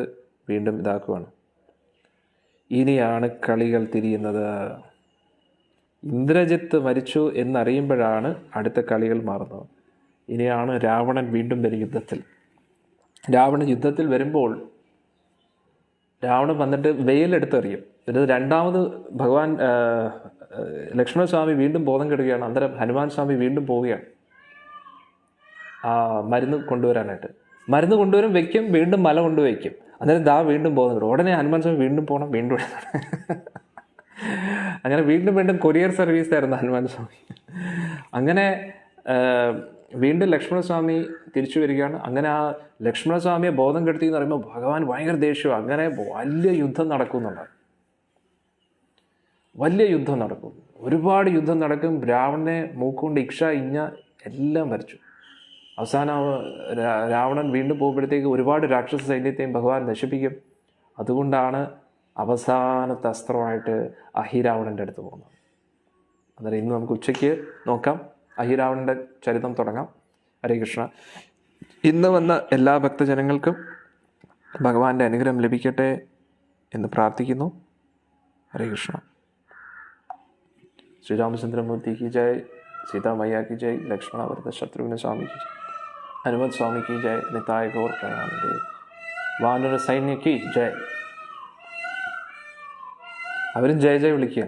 വീണ്ടും ഇതാക്കുവാണ്. ഇനിയാണ് കളികൾ തിരിയുന്നത്. ഇന്ദ്രജിത്ത് മരിച്ചു എന്നറിയുമ്പോഴാണ് അടുത്ത കളികൾ മാറുന്നത്. ഇനിയാണ് രാവണൻ വീണ്ടും വരും യുദ്ധത്തിൽ. രാവണൻ യുദ്ധത്തിൽ വരുമ്പോൾ രാവണൻ വന്നിട്ട് വെയിലെടുത്തെറിയും. ഇത് രണ്ടാമത് ഭഗവാൻ ലക്ഷ്മണസ്വാമി വീണ്ടും ബോധം കെടുകയാണ്. അന്നേരം ഹനുമാൻ സ്വാമി വീണ്ടും പോവുകയാണ് ആ മരുന്ന് കൊണ്ടുവരാനായിട്ട്. മരുന്ന് കൊണ്ടുവരും, വെക്കും, വീണ്ടും മല കൊണ്ടുവയ്ക്കും. അന്നേരം വീണ്ടും ബോധം കെടും. ഉടനെ ഹനുമാൻ സ്വാമി വീണ്ടും പോകണം, വീണ്ടും അങ്ങനെ വീണ്ടും കൊറിയർ സർവീസ് ആയിരുന്നു ഹനുമാൻ സ്വാമി. അങ്ങനെ വീണ്ടും ലക്ഷ്മണസ്വാമി തിരിച്ചു വരികയാണ്. അങ്ങനെ ആ ലക്ഷ്മണസ്വാമിയെ ബോധം കെടുത്തി എന്ന് പറയുമ്പോൾ ഭഗവാൻ ഭയങ്കര ദേഷ്യമാണ്. അങ്ങനെ വലിയ യുദ്ധം നടക്കുന്നുണ്ട്. വലിയ യുദ്ധം നടക്കും, ഒരുപാട് യുദ്ധം നടക്കും. രാവണനെ മൂക്കുകൊണ്ട് ഇക്ഷ ഇഞ്ഞ എല്ലാം വരച്ചു. അവസാനം രാവണൻ വീണ്ടും പോകുമ്പോഴത്തേക്ക് ഒരുപാട് രാക്ഷസ സൈന്യത്തെയും ഭഗവാൻ നശിപ്പിക്കും. അതുകൊണ്ടാണ് അവസാനത്തെ അസ്ത്രമായിട്ട് അഹിരാവണൻ്റെ അടുത്ത് പോകുന്നത്. അന്നേരം ഇന്ന് നമുക്ക് ഉച്ചയ്ക്ക് നോക്കാം. അഹിരാവണൻ്റെ ചരിത്രം തുടങ്ങാം. ഹരേ കൃഷ്ണ. ഇന്ന് വന്ന എല്ലാ ഭക്തജനങ്ങൾക്കും ഭഗവാന്റെ അനുഗ്രഹം ലഭിക്കട്ടെ എന്ന് പ്രാർത്ഥിക്കുന്നു. ഹരേ കൃഷ്ണ. ശ്രീരാമചന്ദ്രമൂർത്തി की जय, सीता मैया की जय, लक्ष्मण वरद शत्रुघ्न स्वामी की जय, हनुमत स्वामी की जय, निताय गौर प्रेमानंदे, वानर सैन्य की जय. അവരും ജയ ജയ വിളിക്കുക.